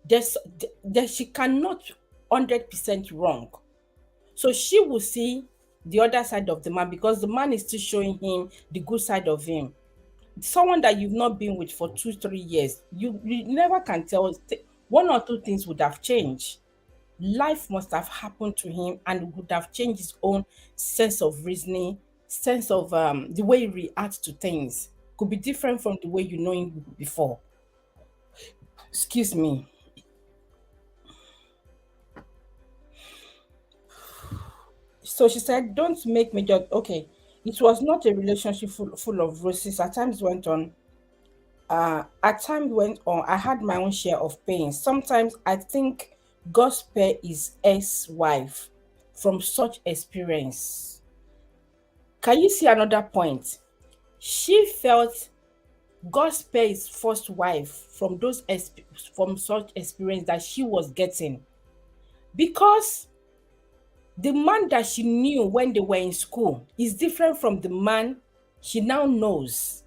she cannot 100% wrong. So she will see the other side of the man because the man is still showing him the good side of him. Someone that you've not been with for 2 3 years, you never can tell. One or two things would have changed. Life must have happened to him and would have changed his own sense of reasoning, sense of the way he reacts to things could be different from the way you know him before. Excuse me. So she said, don't make major. Okay, it was not a relationship full of roses. At times went on, I had my own share of pain. Sometimes I think God spare his ex-wife from such experience. Can you see another point? She felt God spare his first wife from from such experience that she was getting because the man that she knew when they were in school is different from the man she now knows.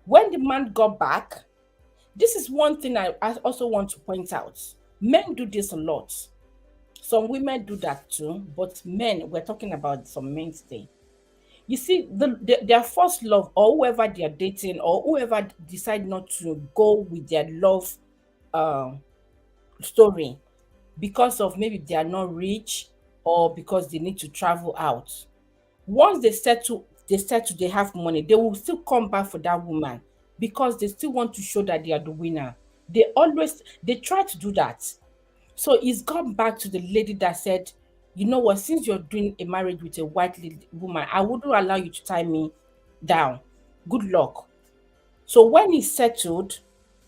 When the man got back, this is one thing I also want to point out. Men do this a lot. Some women do that too, but men, we're talking about some men today. You see, their first love, or whoever they are dating, or whoever decide not to go with their love uh, story because of maybe they are not rich or because they need to travel out. Once they settle, they have money, they will still come back for that woman because they still want to show that they are the winner. They try to do that. So it's gone back to the lady that said, you know what, since you're doing a marriage with a white lady, woman, I wouldn't allow you to tie me down. Good luck. So when he settled,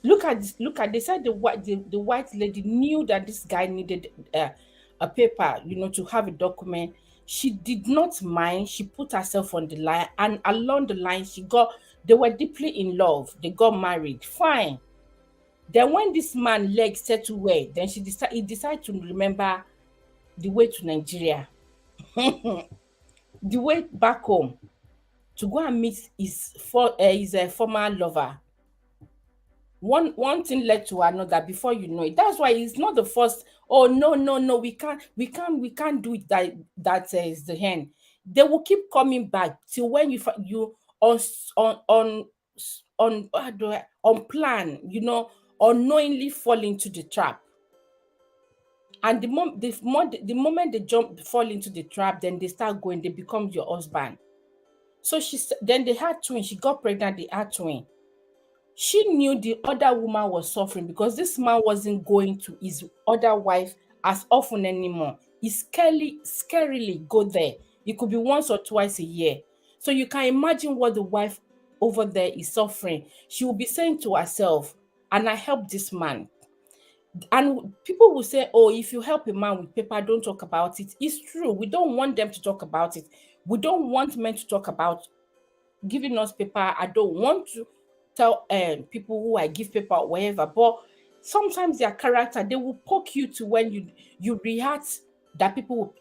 look at this, look at they said the white lady knew that this guy needed a paper, to have a document. She did not mind. She put herself on the line, and along the line, they were deeply in love. They got married. Fine. Then when this man leg settled well, then he decided to remember the way to Nigeria, the way back home to go and meet his former lover. One thing led to another before you know it. That's why it's not the first. Oh, no, no, no, we can't do it. That is the end. They will keep coming back till when you on how do on plan, unknowingly fall into the trap. And the moment they fall into the trap, then they start going, they become your husband. So then they had twins. She got pregnant, they had twin. She knew the other woman was suffering because this man wasn't going to his other wife as often anymore. He scarily go there. It could be once or twice a year. So you can imagine what the wife over there is suffering. She will be saying to herself, and I help this man. And people will say, oh, if you help a man with paper, don't talk about it. It's true. We don't want them to talk about it. We don't want men to talk about giving us paper. I don't want to tell people who I give paper or whatever. But sometimes their character, they will poke you to when you react that people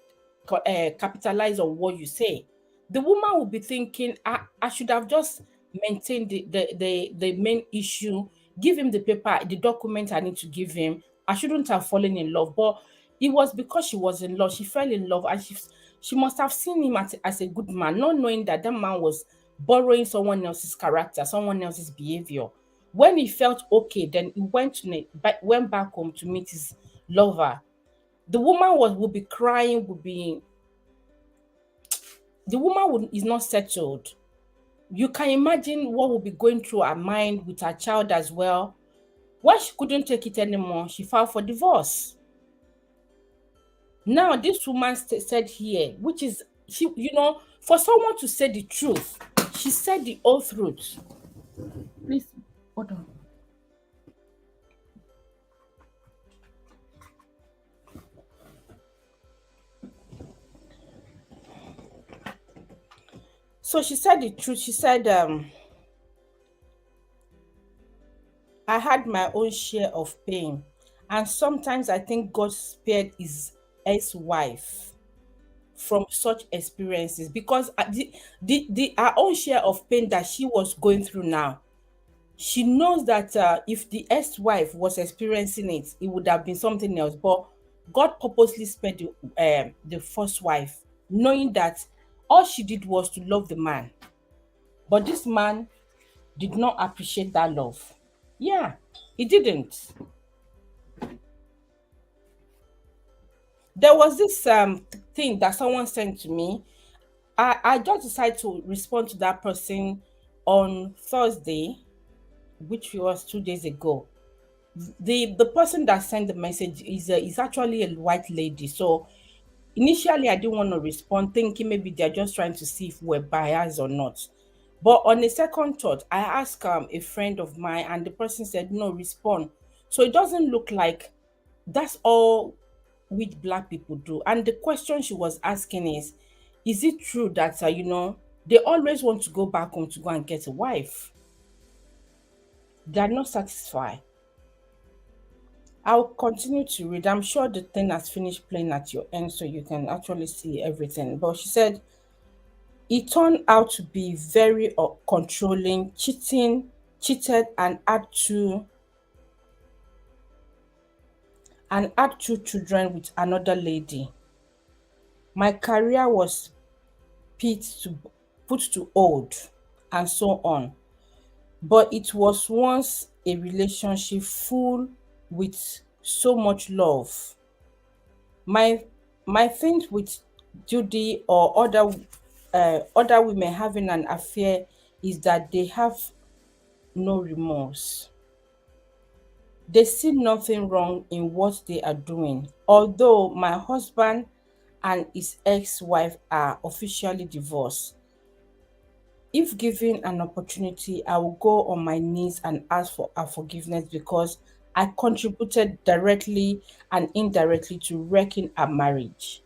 will capitalize on what you say. The woman will be thinking, I should have just maintained the main issue, give him the paper, the document I need to give him. I shouldn't have fallen in love. But it was because she was in love. She fell in love and she must have seen him as a good man, not knowing that that man was borrowing someone else's character, someone else's behavior. When he felt okay, then he went back home to meet his lover. The woman would be crying, is not settled. You can imagine what will be going through her mind with her child as well. When she couldn't take it anymore, she filed for divorce. Now, this woman said here, which is, for someone to say the truth, she said the whole truth. Please, hold on. So she said the truth. She said, I had my own share of pain. And sometimes I think God spared his ex-wife from such experiences because the her own share of pain that she was going through now, she knows that if the ex-wife was experiencing it, it would have been something else. But God purposely spared the first wife, knowing that all she did was to love the man. But this man did not appreciate that love. Yeah, he didn't. There was this thing that someone sent to me. I just decided to respond to that person on Thursday, which was 2 days ago. The person that sent the message is actually a white lady. So initially I didn't want to respond, thinking maybe they're just trying to see if we're biased or not. But on a second thought, I asked a friend of mine, and the person said, no, respond. So it doesn't look like that's all which black people do. And the question she was asking is it true that, they always want to go back home to go and get a wife? They are not satisfied. I'll continue to read. I'm sure the thing has finished playing at your end so you can actually see everything. But she said, he turned out to be very controlling, cheated, and had two children with another lady. My career was put to put to hold, and so on. But it was once a relationship full with so much love. My my thing with Judy or other women having an affair is that they have no remorse. They see nothing wrong in what they are doing. Although my husband and his ex-wife are officially divorced, if given an opportunity, I will go on my knees and ask for her forgiveness because I contributed directly and indirectly to wrecking our marriage.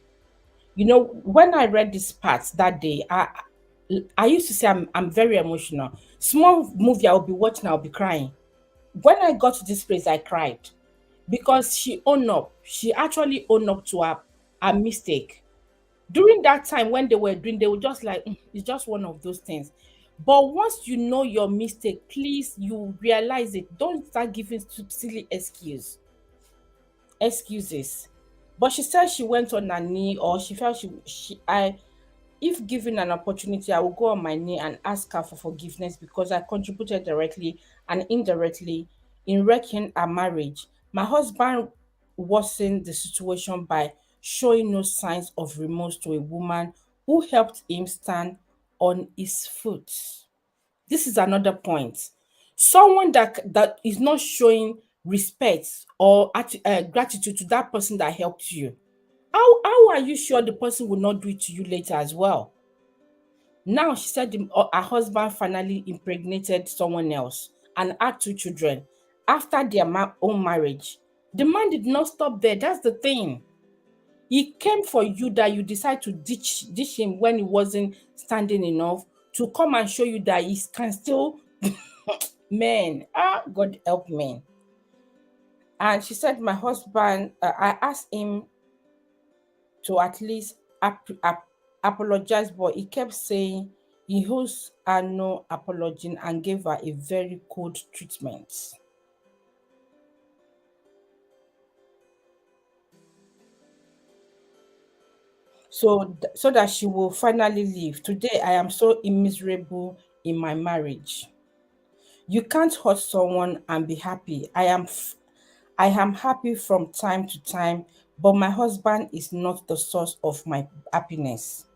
When I read this part that day, I used to say I'm very emotional. Small movie I'll be watching, I'll be crying. When I got to this place, I cried because she owned up. She actually owned up to her mistake. During that time when they were doing, they were just like, it's just one of those things. But once you know your mistake, please, you realize it. Don't start giving silly excuses. But she said she went on her knee, or she felt if given an opportunity, I will go on my knee and ask her for forgiveness because I contributed directly and indirectly in wrecking our marriage. My husband worsened the situation by showing no signs of remorse to a woman who helped him stand on his foot. This is another point. Someone that is not showing respect or gratitude to that person that helped you. How are you sure the person will not do it to you later as well? Now she said her husband finally impregnated someone else and had two children after their own marriage. The man did not stop there. That's the thing. He came for you that you decide to ditch him when he wasn't standing enough to come and show you that he can still man. God help me. And she said, my husband, I asked him to at least apologize, but he kept saying he owes her no apology and gave her a very cold treatment. So that she will finally leave. Today, I am so miserable in my marriage. You can't hurt someone and be happy. I am happy from time to time, but my husband is not the source of my happiness.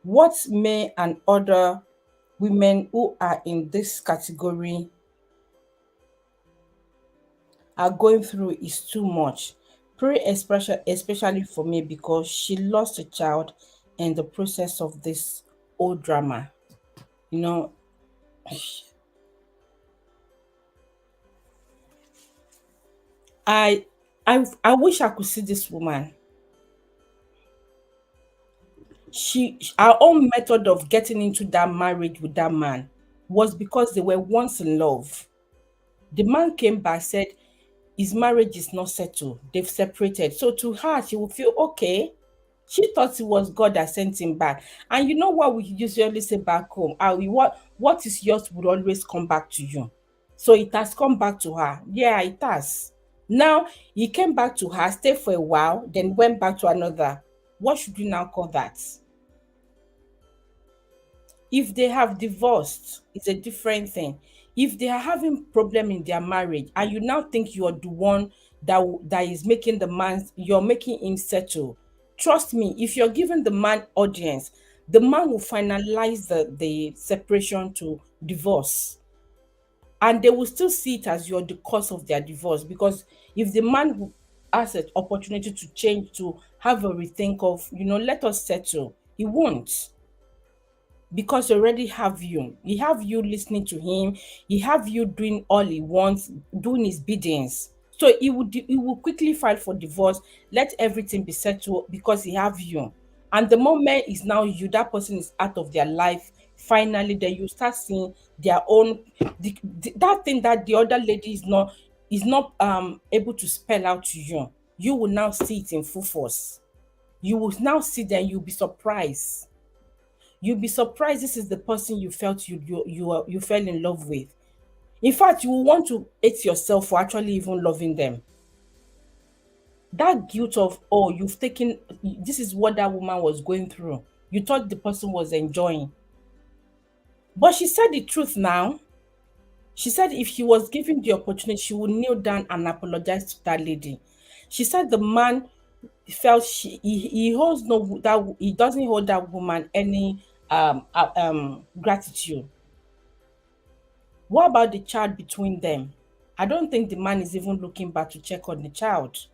What may and other women who are in this category are going through is too much. Pray especially for me because she lost a child in the process of this old drama. You know, I I wish I could see this woman. Her own method of getting into that marriage with that man was because they were once in love. The man came back, said his marriage is not settled. They've separated. So to her, she will feel okay. She thought it was God that sent him back. And you know what we usually say back home? What is yours would always come back to you. So it has come back to her. Yeah, it has. Now he came back to her, stayed for a while, then went back to another. What should we now call that? If they have divorced, it's a different thing. If they are having problem in their marriage and you now think you're the one that is making the man, you're making him settle, trust me, if you're giving the man audience, the man will finalize the separation to divorce, and they will still see it as you're the cause of their divorce. Because if the man has an opportunity to change, to have a rethink of, let us settle, he won't, because he already have you. He have you listening to him. He have you doing all he wants, doing his biddings. So he will quickly file for divorce, let everything be settled because he have you. And the moment is now you, that person is out of their life. Finally, then you start seeing their own that thing that the other lady is not able to spell out to you. You will now see it in full force. You will now see that you'll be surprised. You'll be surprised this is the person you felt you fell in love with. In fact, you will want to hate yourself for actually even loving them. That guilt of, oh, you've taken, this is what that woman was going through. You thought the person was enjoying. But she said the truth now. She said if she was given the opportunity, she would kneel down and apologize to that lady. She said the man felt he holds no that he doesn't hold that woman any gratitude. What about the child between them? I don't think the man is even looking back to check on the child.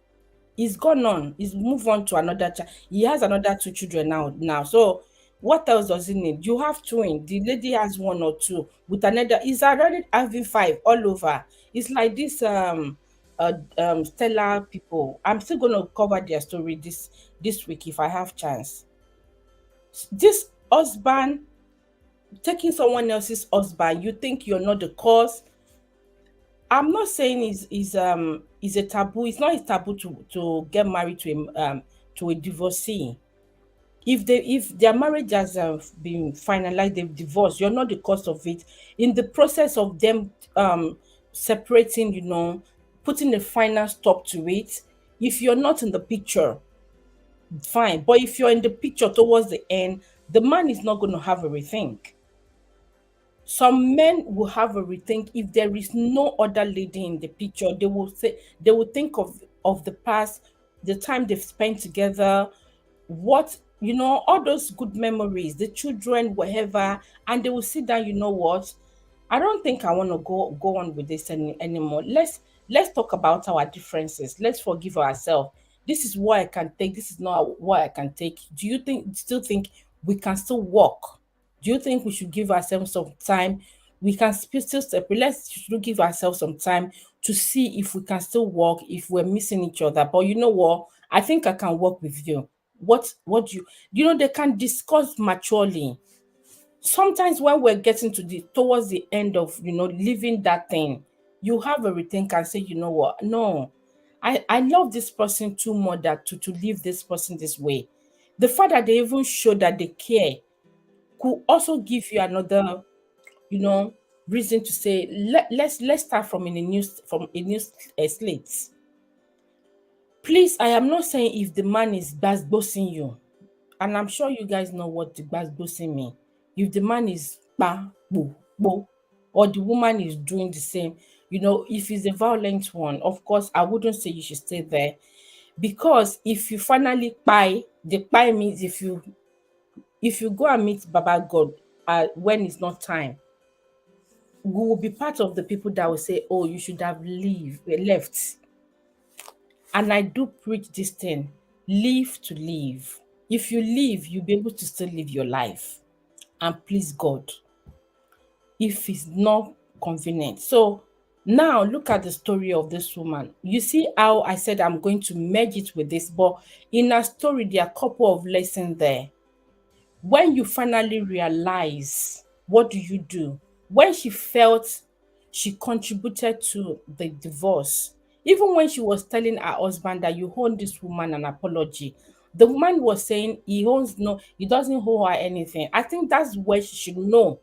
He's gone on. He's moved on to another child. He has another two children now. So what else does he need? You have twin. The lady has one or two with another. He's already having five all over. It's like this stellar people. I'm still gonna cover their story this week if I have chance. This husband taking someone else's husband, you think you're not the cause. I'm not saying is a taboo. It's not a taboo to get married to a divorcee. If their marriage has been finalized, they've divorced. You're not the cause of it. In the process of them separating, putting a final stop to it. If you're not in the picture, fine. But if you're in the picture towards the end, the man is not going to have a rethink. Some men will have a rethink if there is no other lady in the picture. They will think of the past, the time they've spent together, what all those good memories, the children, whatever, and they will sit down. You know what? I don't think I want to go on with this anymore. Let's talk about our differences. Let's forgive ourselves. This is what I can take. This is not what I can take. Do you still think we can still walk? Do you think we should give ourselves some time? We can still separate. Let's should give ourselves some time to see if we can still work, if we're missing each other. But you know what? I think I can work with you. What do they can discuss maturely. Sometimes when we're getting towards the end of living that thing, you have a rethink and say, you know what? No, I love this person too much that to leave this person this way. The fact that they even show that they care could also give you another, you know, reason to say let's start from a new slate. Please, I am not saying if the man is bossing you, and I'm sure you guys know what the bossing mean. If the man is bo, bo, or the woman is doing the same, if he's a violent one, of course, I wouldn't say you should stay there. Because if you finally buy, the buy means if you go and meet Baba God, when it's not time, we will be part of the people that will say, "Oh, you should have left." And I do preach this thing: live to live. If you live, you'll be able to still live your life and please God if it's not convenient. So now look at the story of this woman. You see how I said I'm going to merge it with this, but in her story, there are a couple of lessons there. When you finally realize, what do you do? When she felt she contributed to the divorce, even when she was telling her husband that you owe this woman an apology, the woman was saying he doesn't owe her anything. I think that's where she should know.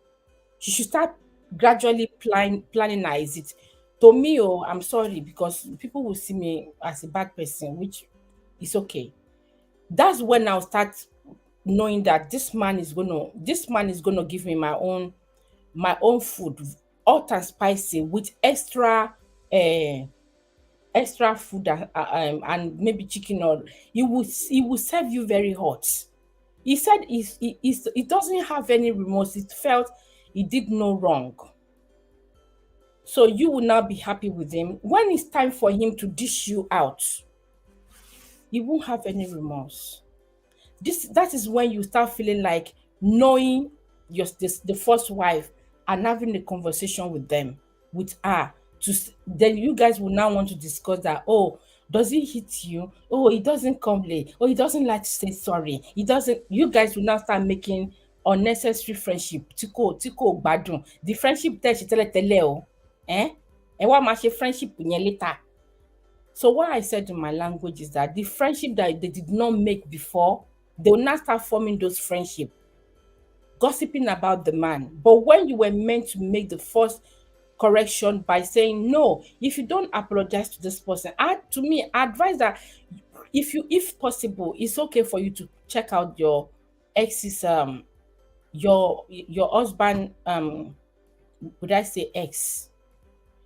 She should start gradually planning her exit. To me, oh, I'm sorry because people will see me as a bad person, which is okay. That's when I'll start knowing that this man is gonna give me my own food, hot and spicy with uh extra food and maybe chicken, or he will serve you very hot. He said he doesn't have any remorse. It felt he did no wrong. So you will now be happy with him. When it's time for him to dish you out, he won't have any remorse. That is when you start feeling like knowing the first wife and having a conversation with them, with her, then you guys will now want to discuss that. Oh, does he hit you? Oh, he doesn't come late. Oh, he doesn't like to say sorry. He doesn't. You guys will now start making unnecessary friendship. Tiko gbadun. The friendship tell she tell o. Eh? And what máa friendship yẹn later. So what I said in my language is that the friendship that they did not make before, they will now start forming those friendship, gossiping about the man. But when you were meant to make the first correction by saying no, if you don't apologize to this person, to me, I advise that if possible, it's okay for you to check out your ex's your husband, would I say ex?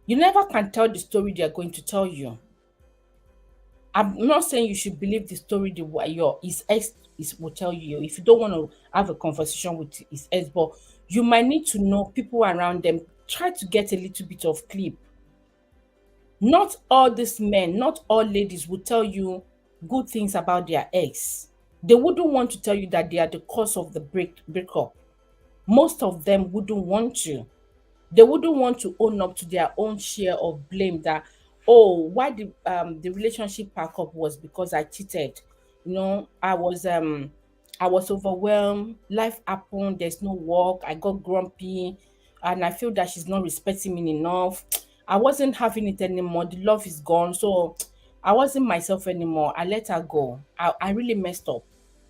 You never can tell the story they are going to tell you. I'm not saying you should believe the story the way your his ex will tell you if you don't want to have a conversation with his ex, but you might need to know people around them. Try to get a little bit of clip. Not all these men, not all ladies will tell you good things about their ex. They wouldn't want to tell you that they are the cause of the breakup. Most of them wouldn't want to. They wouldn't want to own up to their own share of blame that, oh, why the relationship pack up was because I cheated. I was overwhelmed, life happened, there's no work, I got grumpy, and I feel that she's not respecting me enough. I wasn't having it anymore, the love is gone, so I wasn't myself anymore. I let her go. I really messed up.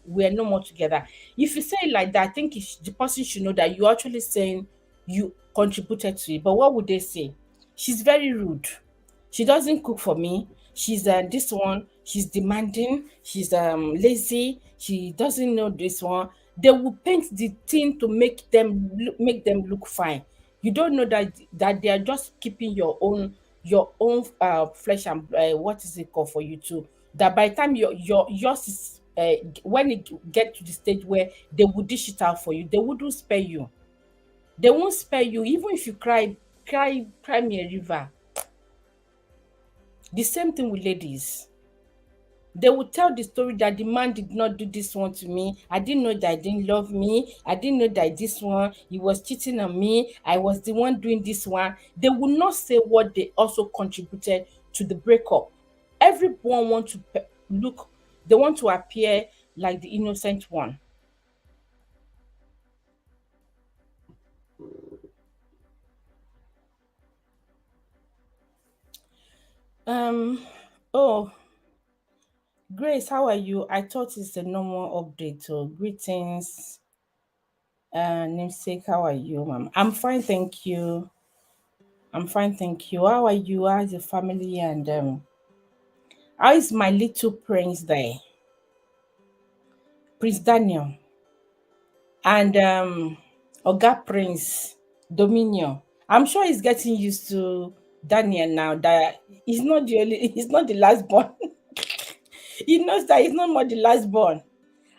We're no more together. If you say it like that, I think the person should know that you're actually saying you contributed to it. But what would they say? She's very rude. She doesn't cook for me. She's this one. She's demanding. She's lazy. She doesn't know this one. They will paint the thing to make them look fine. You don't know that they are just keeping your own flesh and what is it called for you too. That by the time yours is when it get to the stage where they will dish it out for you, they wouldn't spare you. They won't spare you even if you cry me a river. The same thing with ladies. They will tell the story that the man did not do this one to me. I didn't know that he didn't love me. I didn't know that this one, he was cheating on me. I was the one doing this one. They will not say what they also contributed to the breakup. Everyone want to look, they want to appear like the innocent one. Um, oh, Grace, how are you? I thought it's a normal update. So greetings, namesake. How are you, ma'am? I'm fine, thank you. I'm fine, thank you. How are you? How's your family? And how is my little prince there, Prince Daniel, and Oga Prince Dominion? I'm sure he's getting used to Daniel now. That he's not the last born. He knows that he's not more the last born.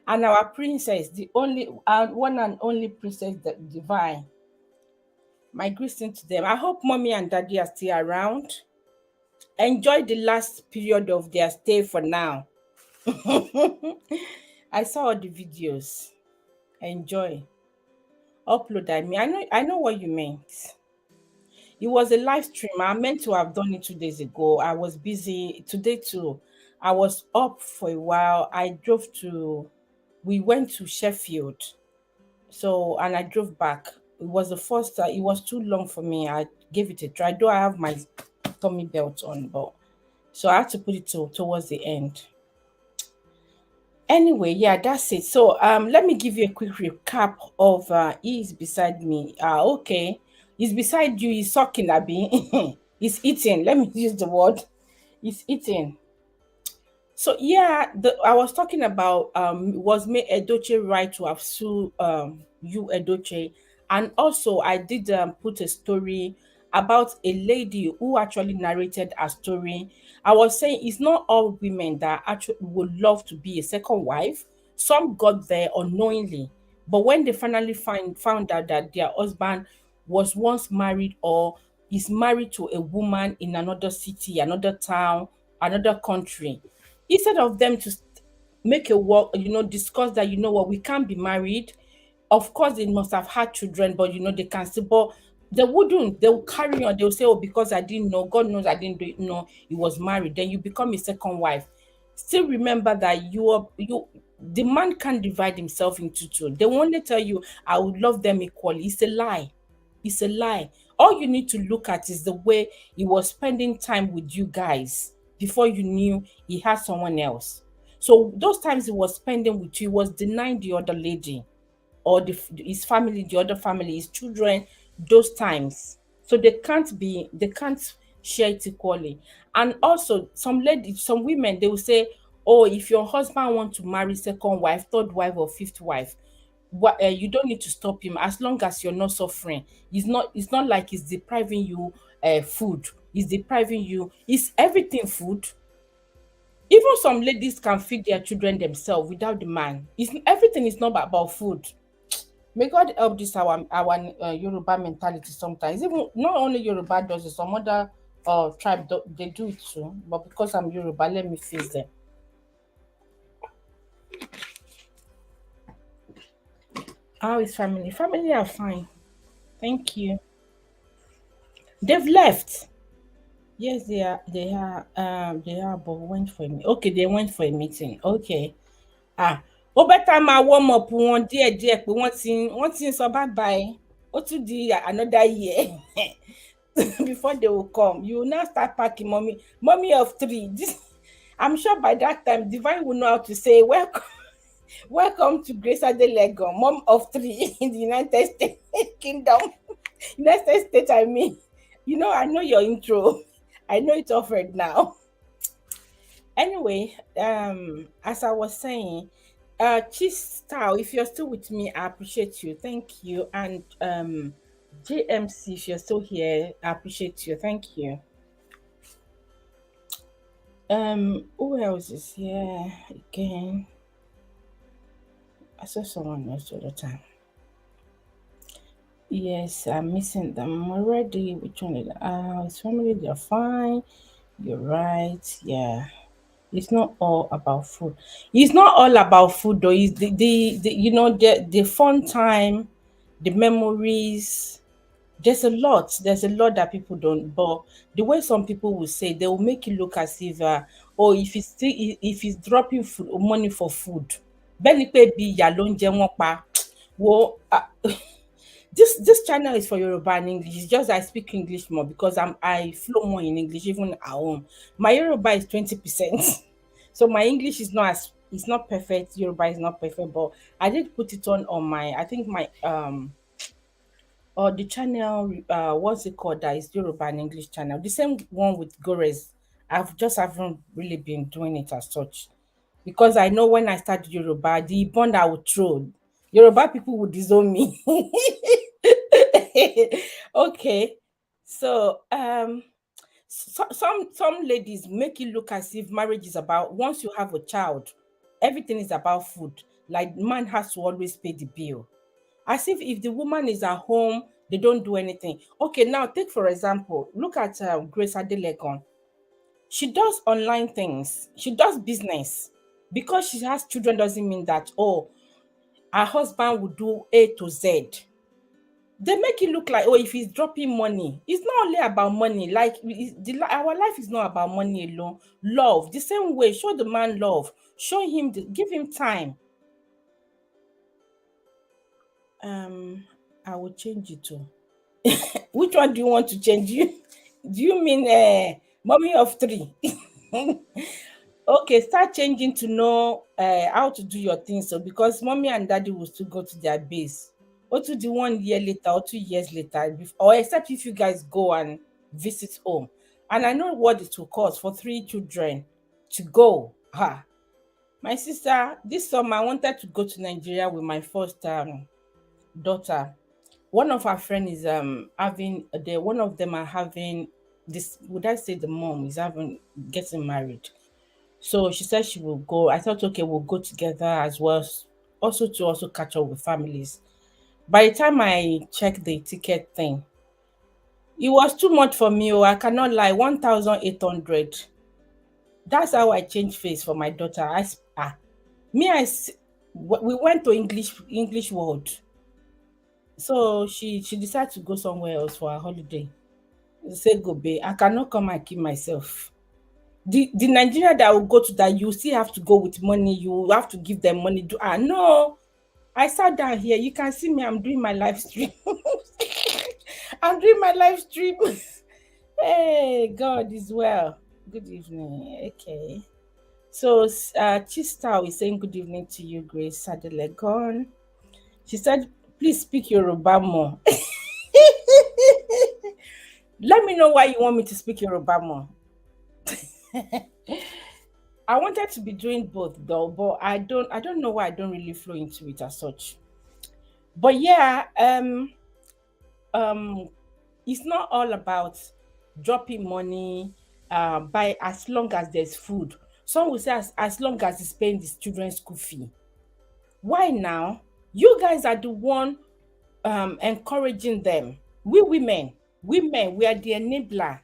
And our princess, the only one and only princess, divine. My greeting to them. I hope mommy and daddy are still around. Enjoy the last period of their stay for now. I saw all the videos. Enjoy. Upload. I know what you meant. It was a live stream. I meant to have done it 2 days ago. I was busy today too. I was up for a while. We went to Sheffield. So, and I drove back. It was the first, it was too long for me. I gave it a try. Though I have my tummy belt on, but so I had to put it towards the end. Anyway, yeah, that's it. So let me give you a quick recap of he's beside me. Okay. He's beside you, he's sucking Abby. He's eating. Let me use the word. He's eating. So yeah, I was talking about was May-Edochie right to have sued you Edochie, and also I did put a story about a lady who actually narrated a story. I was saying it's not all women that actually would love to be a second wife. Some got there unknowingly, but when they finally found out that their husband was once married or is married to a woman in another city, another town, another country, instead of them to make a work, discuss that, what, we can't be married. Of course, they must have had children, but they can still, but they wouldn't. They'll carry on. They'll say, oh, because I didn't know, God knows I didn't know he was married. Then you become a second wife. Still remember that the man can't divide himself into two. They will only tell you, I would love them equally. It's a lie. It's a lie. All you need to look at is the way he was spending time with you guys before you knew he had someone else. So those times he was spending with you, he was denying the other lady or his family, the other family, his children, those times. So they can't share it equally. And also, some women, they will say, "Oh, if your husband want to marry second wife, third wife, or fifth wife, you don't need to stop him as long as you're not suffering. It's not like he's depriving you food. He's depriving you. Is everything food? Even some ladies can feed their children themselves without the man. Everything is not about food. May God help this our Yoruba mentality sometimes. Even not only Yoruba does it, some other tribe they do it too. But because I'm Yoruba, let me face them. How is family? Family are fine. Thank you. They've left. Yes, they are. But went for a meeting. Okay, they went for a meeting. Okay. Ó better máa warm up wọn díẹ̀díẹ̀ pé wọ́n ti ń sọ bye bye. Ó tún di another year before they will come. You will now start packing mommy of three. I'm sure by that time Divine will know how to say welcome. Welcome to Grace Adelegon, mom of three in the United States Kingdom. United States, I mean. I know your intro. I know it's offered now. Anyway, as I was saying, Cheese Style, if you're still with me, I appreciate you. Thank you. And JMC, if you're still here, I appreciate you. Thank you. Who else is here again? I saw someone else all the time. Yes, I'm missing them already. Which one is his family? They're fine. You're right. Yeah. It's not all about food. It's not all about food though. It's the fun time, the memories. There's a lot that people don't, but the way some people will say, they will make you look as if if he's dropping food money for food. Bẹ́ẹ̀ pé bí ìyà ló ń jẹ wọ́n pa. Wo this channel is for Yoruba and English. It's just I speak English more because I flow more in English even at home. My Yoruba is 20%. So my English is not as it's not perfect. Yoruba is not perfect, but I did put it on my I think my or the channel what's it called, that is Yoruba and English channel. The same one with Gores. I've just haven't really been doing it as such. Because I know when I start Yoruba, the bond I would throw, Yoruba people would disown me. Okay. So some ladies make it look as if marriage is about once you have a child, everything is about food. Like man has to always pay the bill. As if the woman is at home, they don't do anything. Okay, now take for example, look at Grace Adelegon. She does online things. She does business. Because she has children doesn't mean that, oh, her husband will do A to Z. They make it look like, oh, if he's dropping money, it's not only about money. Like our life is not about money alone. Love, the same way, show the man love, show him, give him time. Um, I will change it to. Which one do you want to change? Do you mean mommy of three? Okay, start changing to know how to do your things. So because mommy and daddy will still go to their base, or to the 1 year later or 2 years later, or except if you guys go and visit home. And I know what it will cost for 3 children to go. Ha. My sister, this summer I wanted to go to Nigeria with my first daughter. One of our friends is having the one of them are having this, would I say the mom is having getting married. So she said she will go. I thought, okay, we'll go together as well, also to also catch up with families. By the time I checked the ticket thing, it was too much for me. Oh, I cannot lie, 1,800. That's how I changed face for my daughter. Me, we went to English world. So she decided to go somewhere else for a holiday. Say go babe, I cannot come and keep myself. The Nigeria that will go to that, you still have to go with money. You have to give them money. No, I sat down here. You can see me. I'm doing my live stream. I'm doing my live stream. Hey, God is well. Good evening. Okay. So, Chista is saying good evening to you, Grace Sadelegon. She said, please speak Yoruba more. Let me know why you want me to speak Yoruba more. I wanted to be doing both though, but I don't know why I don't really flow into it as such. But yeah, um it's not all about dropping money by as long as there's food. Some will say as long as it's paying the children's school fee. Why now? You guys are the one encouraging them. We women, we are the enabler.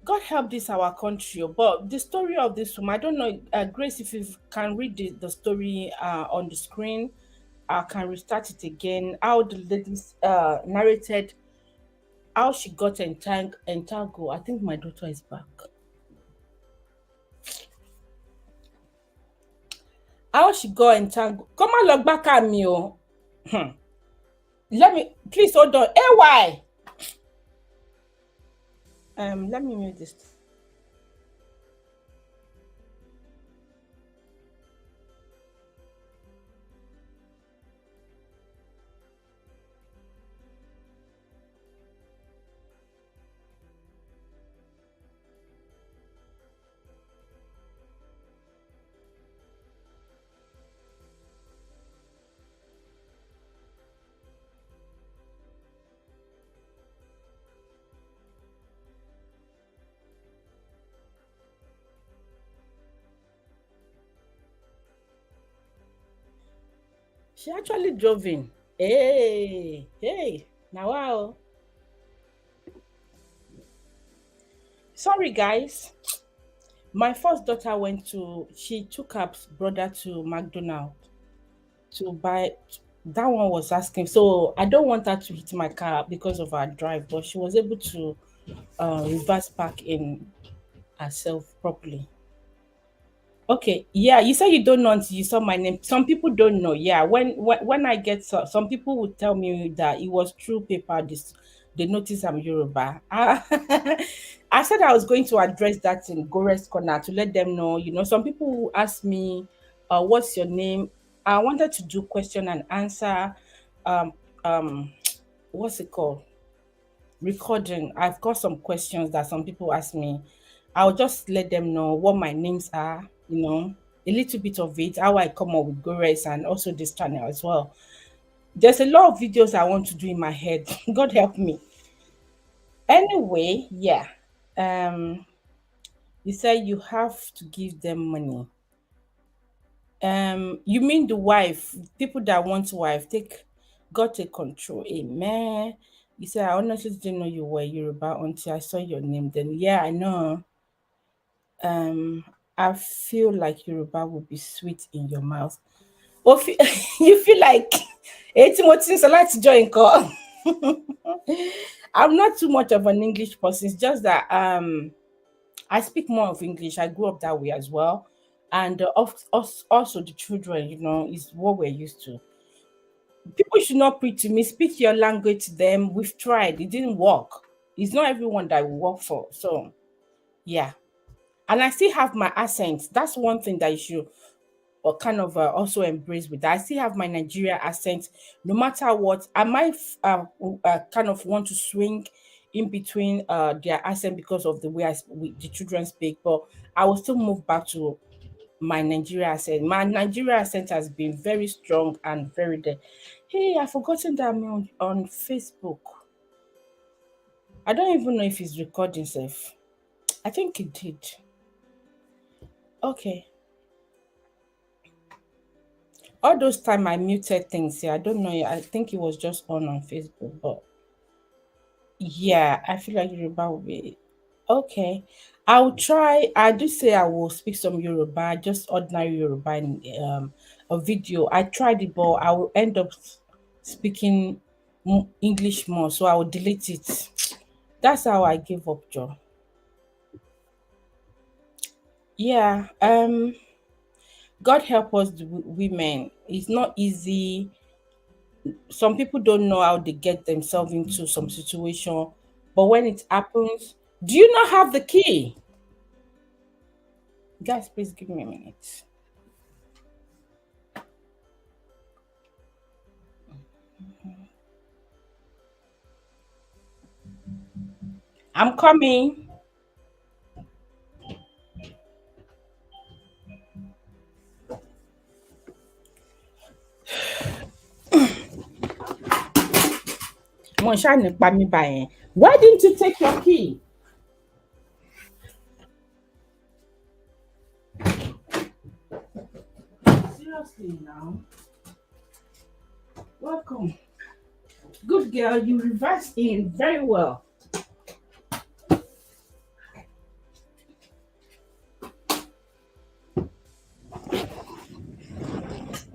God help this our country. But the story of this woman, I don't know, Grace, if you can read the story on the screen, I can restart it again. How the ladies narrated how she got entangled. I think my daughter is back. How she got entangled. Come on, look back at me. Oh. Let me please hold on. AY. Let me mute this. She actually drove in. Hey, hey. Now wow. Sorry guys. My first daughter she took her brother to McDonald's to buy. That one was asking. So I don't want her to hit my car because of her drive, but she was able to reverse back in herself properly. Okay, yeah, you said you don't know until you saw my name. Some people don't know. Yeah, when I get some people would tell me that it was through paper. This they notice I'm Yoruba. I said I was going to address that in Gore's corner to let them know. Some people who ask me, "What's your name?" I wanted to do question and answer. Um, um, what's it called? Recording. I've got some questions that some people ask me. I'll just let them know what my names are, a little bit of it, how I come up with Gores and also this channel as well. There's a lot of videos I want to do in my head. God help me. Anyway, yeah. Um, you say you have to give them money. You mean the wife, people that want wife, take God take control. Amen. You said I honestly didn't know you were Yoruba until I saw your name. Then yeah, I know. Um, I feel like Yoruba would be sweet in your mouth. Or you feel like Timothy Salat join call. I'm not too much of an English person. It's just that I speak more of English. I grew up that way as well. And also the children, is what we're used to. People should not preach to me. Speak your language to them. We've tried. It didn't work. It's not everyone that will work for. So, yeah. And I still have my accent. That's one thing that you should or kind of also embrace with that. I still have my Nigeria accent. No matter what, I might kind of want to swing in between their accent because of the way the children speak, but I will still move back to my Nigeria accent. My Nigeria accent has been very strong and very there. Hey, I've forgotten that I'm on Facebook. I don't even know if it's recording safe. I think it did. Okay. All those time I muted things. Yeah, I don't know. I think it was just on Facebook, but yeah, I feel like Yoruba will be okay. I'll try. I do say I will speak some Yoruba, just ordinary Yoruba in a video. I tried it, but I will end up speaking English more, so I will delete it. That's how I give up, Joe. Yeah. God help us, the women. It's not easy. Some people don't know how they get themselves into some situation, but when it happens, do you not have the key? Guys, please give me a minute. I'm coming. Mo ṣáà ní pa mí báyẹn. Why didn't you take your key? Seriously now. Welcome. Good girl, you reversed in very well.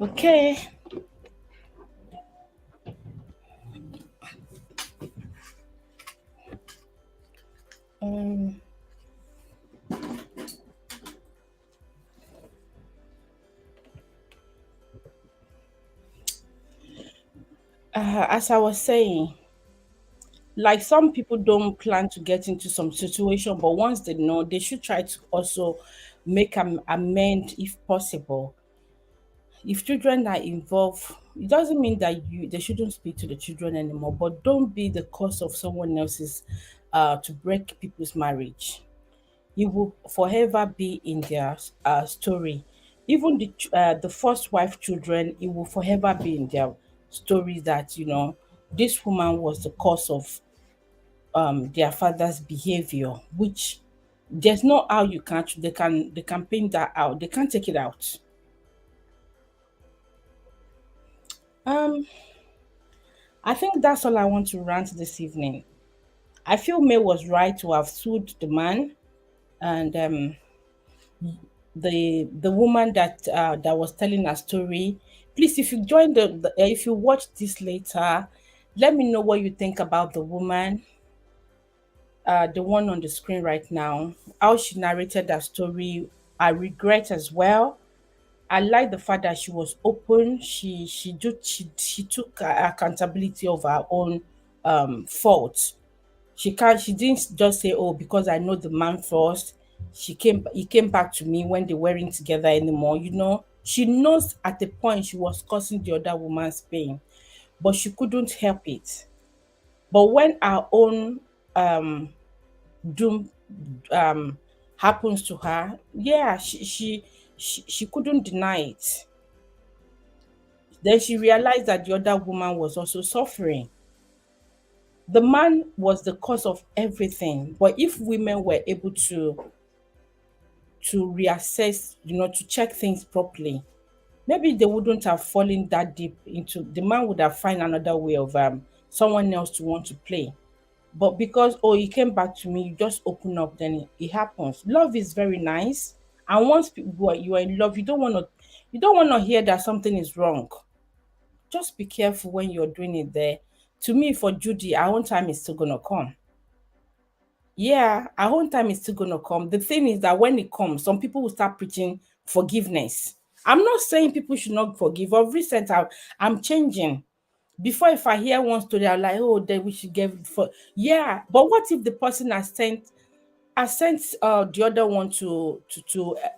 Okay. Um, as I was saying, like some people don't plan to get into some situation, but once they know, they should try to also make an amend if possible. If children are involved, it doesn't mean that they shouldn't speak to the children anymore, but don't be the cause of someone else's to break people's marriage. It will forever be in their story. Even the first wife children, it will forever be in their story that this woman was the cause of their father's behavior, which there's no how you can't they can paint that out. They can't take it out. Um, I think that's all I want to rant this evening. I feel May was right to have sued the man and the woman that was telling her story. Please, if you join if you watch this later, let me know what you think about the woman, the one on the screen right now, how she narrated that story. I regret as well. I like the fact that she was open. She took accountability of her own fault. She didn't just say, oh, because I know the man first. He came back to me when they weren't together anymore. She knows at the point she was causing the other woman's pain, but she couldn't help it. But when our own doom um happens to her, yeah, she couldn't deny it. Then she realized that the other woman was also suffering. The man was the cause of everything, but if women were able to reassess, to check things properly, maybe they wouldn't have fallen that deep into, the man would have find another way of someone else to want to play. But because, oh, you came back to me, you just open up, then it happens. Love is very nice. And once you are in love, you don't want to hear that something is wrong. Just be careful when you're doing it there. To me, for Judy, our own time is still gonna come. Yeah, our own time is still gonna come. The thing is that when it comes, some people will start preaching forgiveness. I'm not saying people should not forgive. Of recent, I'm changing. Before, if I hear one story, I'm like, oh, then we should give for, yeah. But what if the person has sent the other one to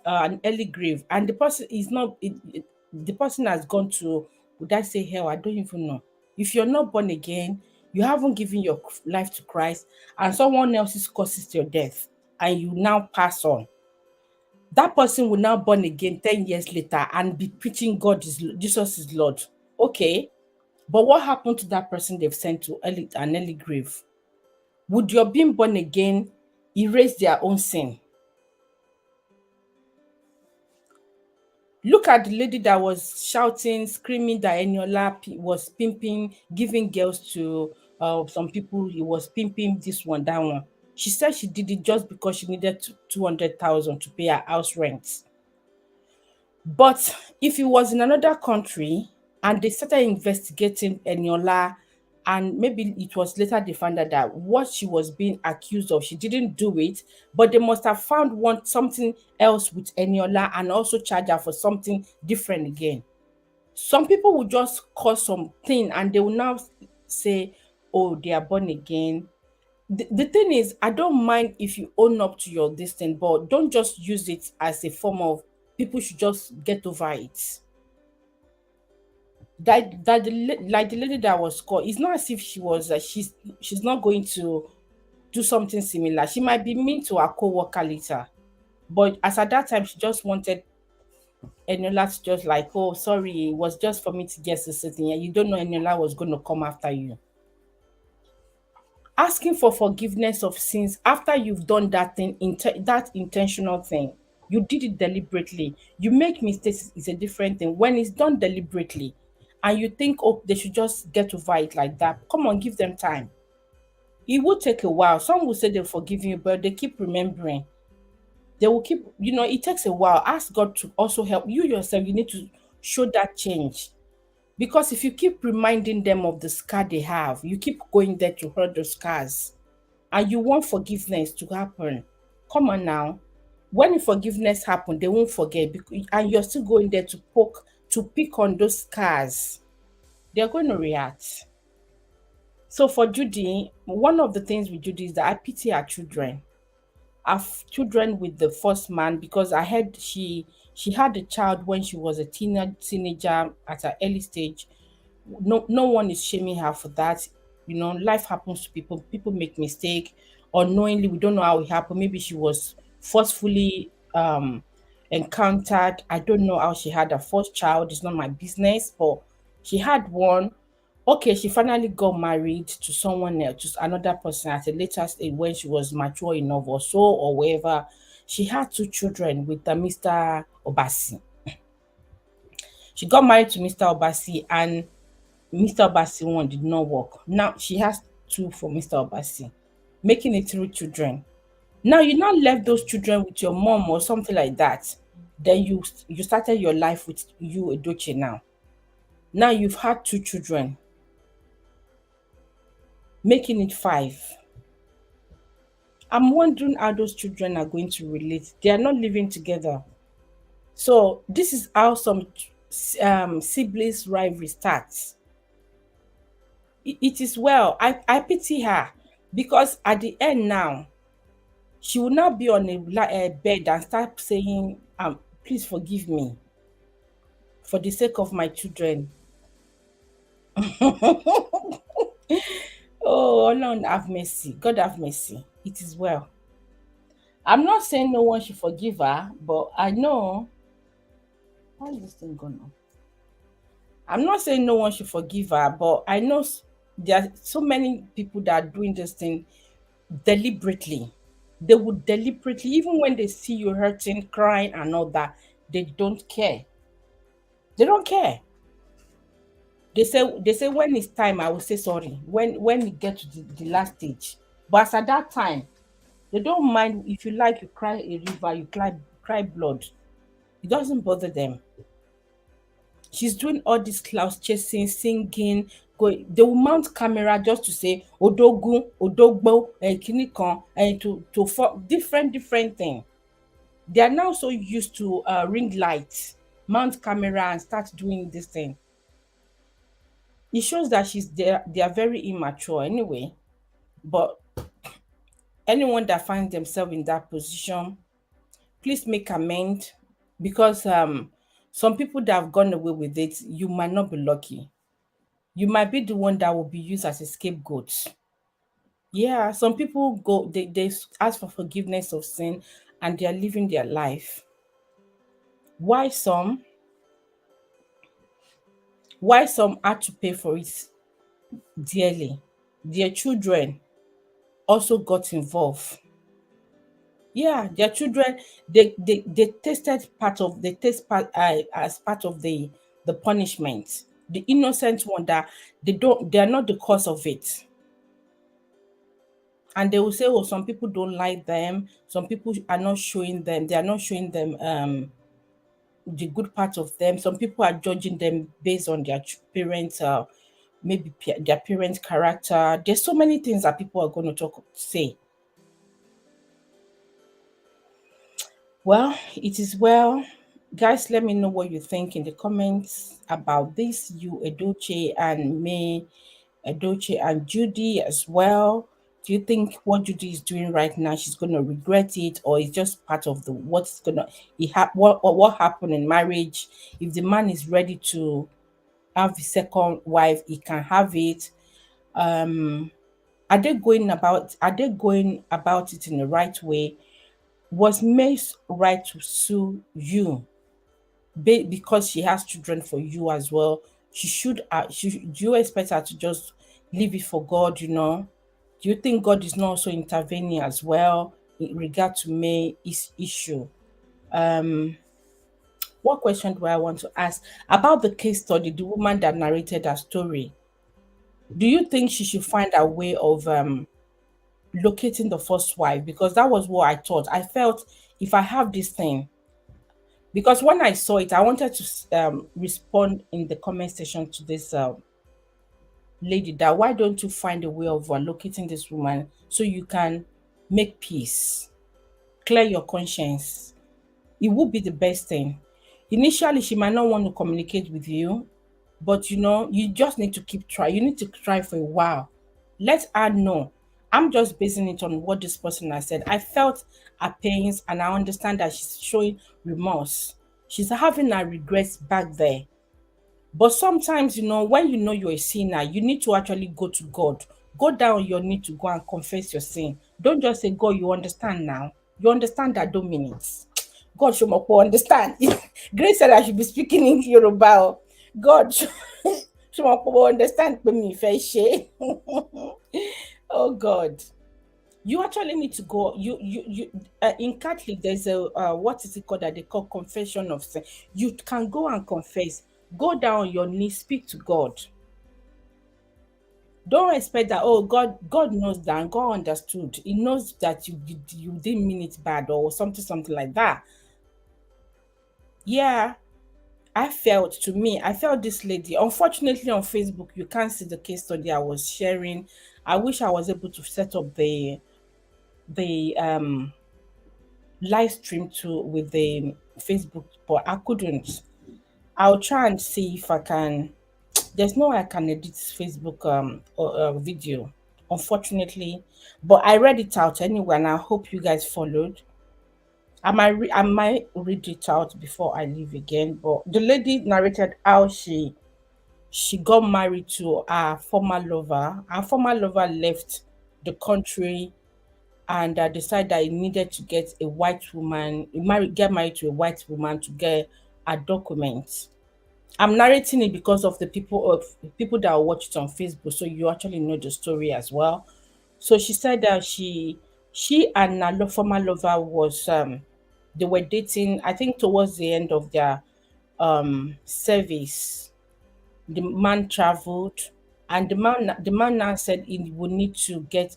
an early grave, and the person is not the person has gone to, would I say hell? I don't even know. If you're not born again, you haven't given your life to Christ, and someone else's causes your death, and you now pass on. That person will now born again 10 years later and be preaching Jesus is Lord. Okay, but what happened to that person they've sent to an early grave? Would your being born again erase their own sin? Look at the lady that was shouting, screaming that Eniola was pimping, giving girls to some people. He was pimping this one, that one. She said she did it just because she needed 200,000 to pay her house rent. But if it was in another country and they started investigating Eniola, and maybe it was later they found out that what she was being accused of, she didn't do it, but they must have found something else with Eniola and also charge her for something different again. Some people will just cause something and they will now say, oh, they are born again. The thing is, I don't mind if you own up to your this thing, but don't just use it as a form of, people should just get over it. Like the lady that was called, it's not as if she's not going to do something similar. She might be mean to her co-worker later, but as at that time, she just wanted Eniola to just like, oh, sorry, it was just for me to get to sitting here. You don't know Eniola was going to come after you. Asking for forgiveness of sins after you've done that thing, that intentional thing, you did it deliberately. You make mistakes is a different thing. When it's done deliberately and you think, oh, they should just get over it like that, come on, give them time. It will take a while. Some will say they'll forgive you, but they keep remembering. They will keep, it takes a while. Ask God to also help you yourself. You need to show that change. Because if you keep reminding them of the scar they have, you keep going there to hurt the scars, and you want forgiveness to happen. Come on now. When the forgiveness happen, they won't forget, and you're still going there to pick on those scars. They're going to react. So for Judy, one of the things with Judy is that I pity her children. Have children with the first man, because I heard she had a child when she was a teenager at an early stage. No one is shaming her for that. Life happens to people. People make mistake unknowingly. We don't know how it happened. Maybe she was forcefully encountered. I don't know how she had her first child. It's not my business, but she had one. Okay, she finally got married to someone else, to another person at a later stage when she was mature enough or so, or wherever. She had two children with Mr. Obasi. She got married to Mr. Obasi, and Mr. Obasi one did not work. Now she has two for Mr. Obasi, making it three children. Now you now left those children with your mom or something like that. Then you started your life with you, Edochie now. Now you've had two children, making it five. I'm wondering how those children are going to relate. They are not living together. So this is how some siblings rivalry starts. It is well. I pity her, because at the end now, she will now be on a bed and start saying, please forgive me for the sake of my children. Oh, Lord have mercy. God have mercy. It is well. I'm not saying no one should forgive her, but I know. Why is this thing going on? I'm not saying no one should forgive her, but I know there are so many people that are doing this thing deliberately. They would deliberately, even when they see you hurting, crying, and all that, they don't care. They don't care. They say when it's time, I will say sorry. When we get to the last stage. But as at that time, they don't mind if you like, you cry a river, you cry blood. It doesn't bother them. She's doing all this cloud chasing, singing, going. They will mount camera just to say Odogun, Odogbo, and Kinikan, and to for different thing. They are now so used to ring lights, mount camera, and start doing this thing. It shows that they are very immature anyway. But anyone that finds themselves in that position, please make amend, because some people that have gone away with it, you might not be lucky. You might be the one that will be used as a scapegoat. Yeah, some people they ask for forgiveness of sin and they are living their life. Why some? Why some had to pay for it dearly? Their children also got involved. Yeah, their children, they tasted part of they taste part as part of the punishment. The innocent one that they are not the cause of it. And they will say, oh, some people don't like them, some people are not showing them, they are not showing them the good part of them. Some people are judging them based on their parents, maybe their parents' character. There's so many things that people are going to say. Well, it is well. Guys, let me know what you think in the comments about this. You, Edochie, and me, Edochie, and Judy as well. Do you think what Judy is doing right now, she's gonna regret it, or it's just part of the what's gonna what happened in marriage? If the man is ready to have the second wife, he can have it. Um, are they going about it in the right way? Was May's right to sue you because she has children for you as well? She should. Do you expect her to just leave it for God? Do you think God is not also intervening as well in regard to May's issue? Um, what question do I want to ask about the case study? The woman that narrated her story. Do you think she should find a way of locating the first wife? Because that was what I thought. I felt if I have this thing, because when I saw it, I wanted to respond in the comment section to this lady that why don't you find a way of locating this woman so you can make peace, clear your conscience. It would be the best thing. Initially, she might not want to communicate with you, but you just need to keep trying. You need to try for a while. Let her know. I'm just basing it on what this person has said. I felt her pains and I understand that she's showing remorse. She's having her regrets back there. But sometimes, when you're a sinner, you need to actually go to God. Go down on your knee to go and confess your sin. Don't just say, God, you understand now. You understand that, don't mean it. God should understand. Grace said I should be speaking in Yoruba. God should understand me first. Oh God. You actually need to go. In Catholic, there's a what is it called that they call confession of sin. You can go and confess. Go down on your knees, speak to God. Don't expect that. Oh, God knows that. And God understood. He knows that you didn't mean it bad or something like that. Yeah, I felt this lady. Unfortunately, on Facebook, you can't see the case study I was sharing. I wish I was able to set up the live stream to with the Facebook, but I couldn't. I'll try and see if I can. There's no way I can edit Facebook video, unfortunately. But I read it out anyway, and I hope you guys followed. I might read it out before I leave again. But the lady narrated how she got married to her former lover. Her former lover left the country and decided that he needed to get a white woman, get married to a white woman to get a document. I'm narrating it because of the people that watch it on Facebook, so you actually know the story as well. So she said that she and her former lover was they were dating. I think towards the end of their service. The man traveled, and the man now said he would need to get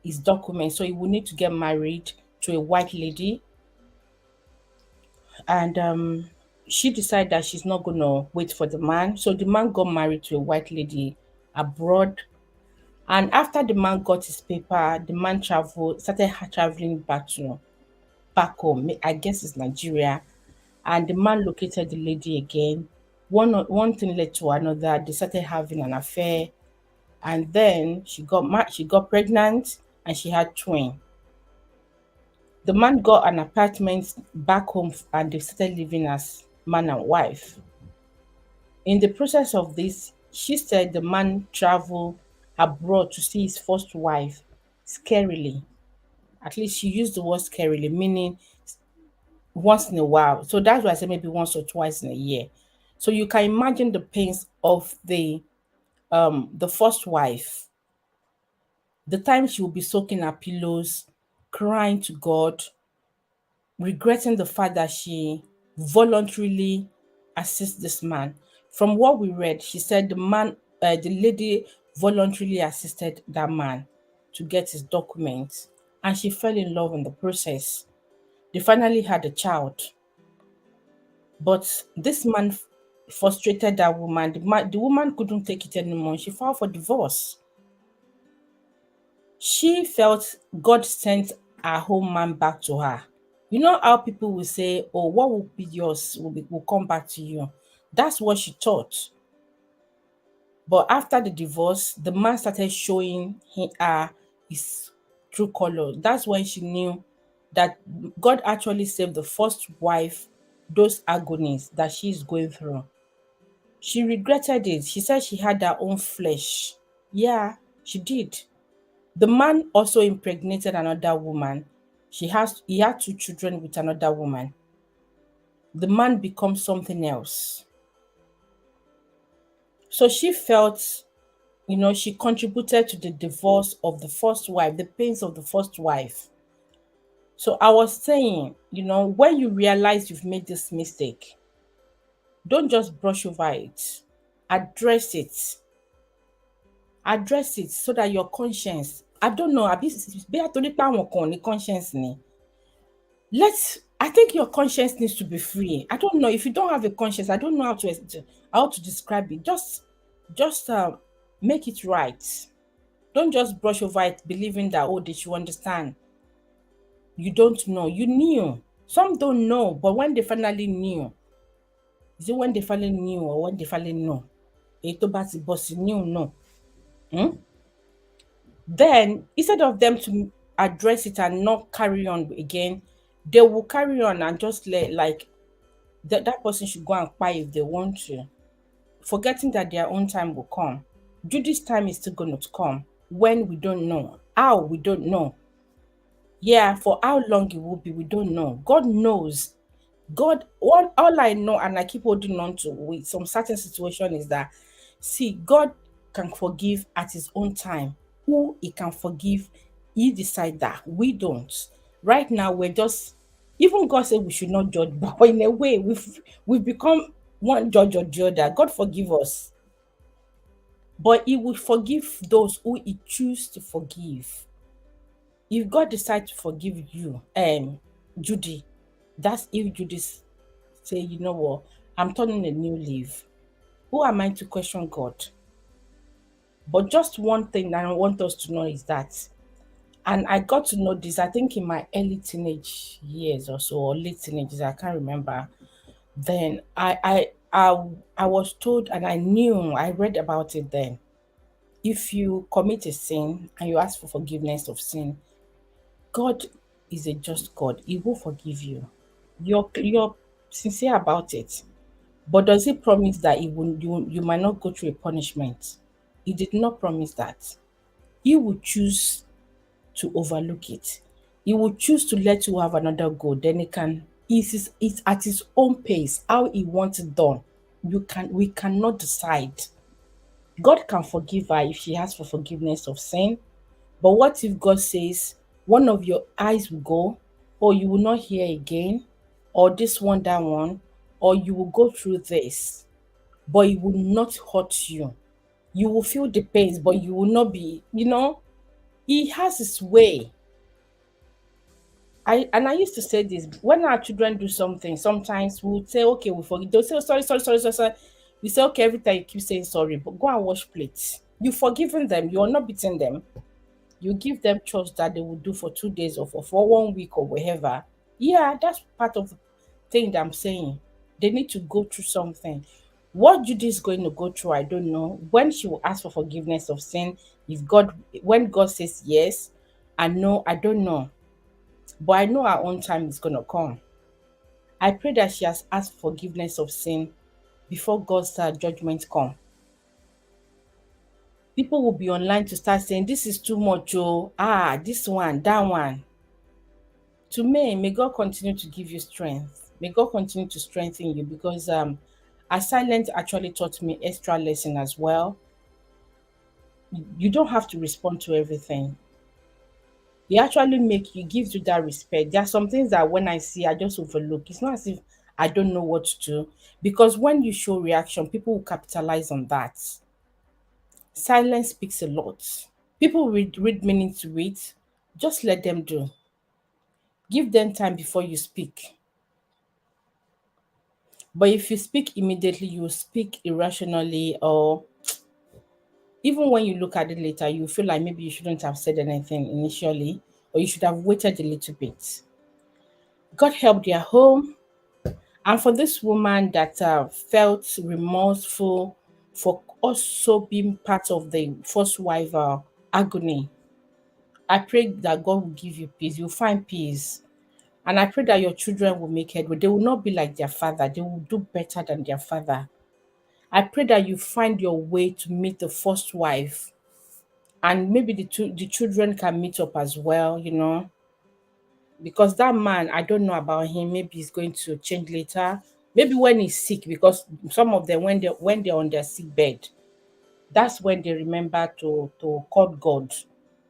his documents, so he would need to get married to a white lady. And she decided that she's not gonna wait for the man, so the man got married to a white lady abroad. And after the man got his paper, the man started traveling back home. I guess it's Nigeria. And the man located the lady again. One thing led to another. They started having an affair, and then she got pregnant, and she had twin. The man got an apartment back home, and they started living as man and wife. In the process of this, she said the man traveled abroad to see his first wife scarily. At least she used the word scarily, meaning once in a while. So that's why I said maybe once or twice in a year. So you can imagine the pains of the first wife, the time she will be soaking her pillows, crying to God, regretting the fact that she voluntarily assist this man. From what we read, she said the lady voluntarily assisted that man to get his documents, and she fell in love in the process. They finally had a child, but this man frustrated that woman. The woman couldn't take it anymore. She filed for divorce. She felt God sent her home man back to her. You know how people will say, "Oh, what will be yours will come back to you." That's what she thought. But after the divorce, the man started showing her his true color. That's when she knew that God actually saved the first wife those agonies that she's going through. She regretted it. She said she had her own flesh. Yeah, she did. The man also impregnated another woman. He had two children with another woman. The man becomes something else. So she felt, she contributed to the divorce of the first wife, the pains of the first wife. So I was saying, when you realize you've made this mistake, don't just brush over it. Address it. Address it so that your conscience, I don't know, bóyá torí pé àwọn kan ò ní conscience ni. I think your conscience needs to be free. I don't know if you don't have a conscience. I don't know how to describe it. Just make it right. Don't just brush over it, believing that they should understand. You don't know. You knew. Some don't know, but when they finally knew, is it when they finally knew or when they finally know? Èyí tó bá ti bọ́ sí knew no. Then instead of them to address it and not carry on again, they will carry on and just that person should go and cry if they want to, forgetting that their own time will come. Judy's time is still going to come. When, we don't know. How, we don't know. Yeah, for how long it will be, we don't know. God knows. God, all I know, and I keep holding on to with some certain situation, is that, see, God can forgive at his own time. Who he can forgive, he decide that. We don't. Right now, we're just, even God said we should not judge, but in a way, we've become one judge or the other. God forgive us. But he will forgive those who he choose to forgive. If God decides to forgive you, Judy, that's if Judy say, you know what, I'm turning a new leaf. Who am I to question God? But just one thing that I want us to know is that, and I got to know this, I think in my early teenage years or so, or late teenagers, I can't remember. Then I was told, and I read about it then. If you commit a sin and you ask for forgiveness of sin, God is a just God. He will forgive you. You're sincere about it. But does he promise that you might not go through a punishment? He did not promise that. He will choose to overlook it. He will choose to let you have another go. Then it's at his own pace, how he wants it done. We cannot decide. God can forgive her if she asks for forgiveness of sin. But what if God says one of your eyes will go, or you will not hear again, or this one, that one? or you will go through this, but it will not hurt you. You will feel the pains, but you will not be, he has his way. I used to say this when our children do something. Sometimes we'll say, okay, we forgive. They'll say, "Oh, sorry, sorry, sorry, sorry, sorry." We say, okay, every time you keep saying sorry, but go and wash plates. You've forgiven them. You are not beating them. You give them chores that they will do for 2 days or for 1 week or whatever. Yeah, that's part of the thing that I'm saying. They need to go through something. What Judy is going to go through, I don't know. When she will ask for forgiveness of sin, if God, when God says yes and no, I don't know. But I know our own time is gonna come. I pray that she has asked forgiveness of sin before God's judgment come. People will be online to start saying, "This is too much, oh, this one, that one." To me, may God continue to give you strength. May God continue to strengthen you because our silence actually taught me extra lesson as well. You don't have to respond to everything. He actually make you gives you that respect. There are some things that when I see, I just overlook. It's not as if I don't know what to do because when you show reaction, people will capitalize on that. Silence speaks a lot. People read meaning to it. Just let them do. Give them time before you speak. But if you speak immediately, you speak irrationally, or even when you look at it later, you feel like maybe you shouldn't have said anything initially, or you should have waited a little bit. God help their home. And for this woman that felt remorseful for also being part of the first wife agony, I pray that God will give you peace. You'll find peace. And I pray that your children will make headway. They will not be like their father, they will do better than their father. I pray that you find your way to meet the first wife. And maybe the children can meet up as well, because that man, I don't know about him. Maybe he's going to change later. Maybe when he's sick, because some of them when they're on their sick bed, that's when they remember to call God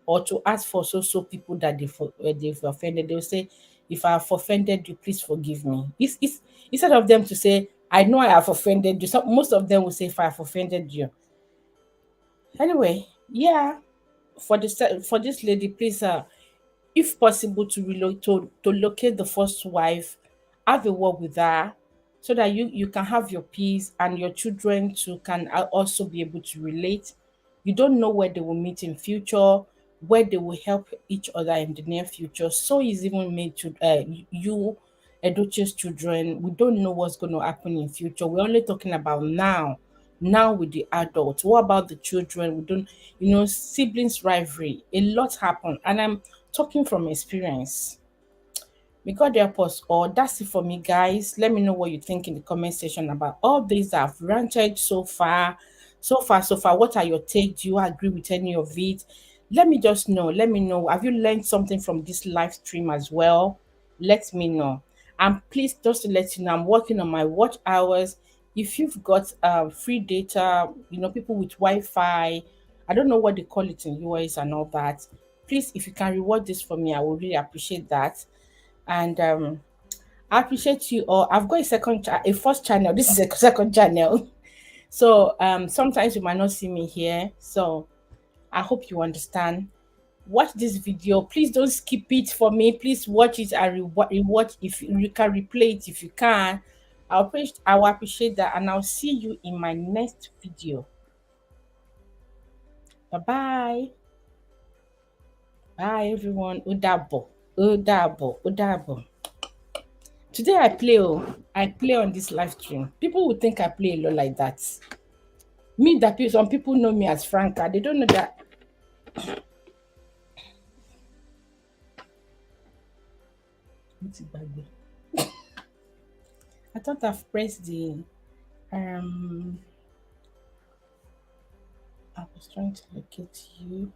or to ask for so people that they've offended. They'll say, "If I have offended you, please forgive me." It's instead of them to say, "I know I have offended you." Most of them will say, "If I have offended you." Anyway, yeah. For this lady, please, if possible, to locate the first wife, have a word with her, so that you can have your peace and your children too can also be able to relate. You don't know where they will meet in future, where they will help each other in the near future. So is even made to you Edochie's children. We don't know what's going to happen in future. We're only talking about now with the adults. What about the children? We don't, siblings rivalry. A lot happen, and I'm talking from experience. May God help us all. That's it for me, guys. Let me know what you think in the comment section about all these I've ranted so far. So far. What are your takes? Do you agree with any of it? Let me just know. Let me know. Have you learned something from this live stream as well? Let me know. And please, just to let you know, I'm working on my watch hours. If you've got free data, people with Wi-Fi, I don't know what they call it in US and all that. Please, if you can reward this for me, I would really appreciate that. And I appreciate you all. I've got a first channel. This is a second channel. So sometimes you might not see me here. So I hope you understand. Watch this video. Please don't skip it for me. Please watch it and rewatch if you can replay it if you can. I will appreciate that, and I'll see you in my next video. Bye bye. Bye everyone. Udabo. Udabo. Udabo. Today I play on this live stream. People would think I play a lot like that. Me that some people know me as Franca. They don't know that. I thought I've pressed the um I was trying to locate you.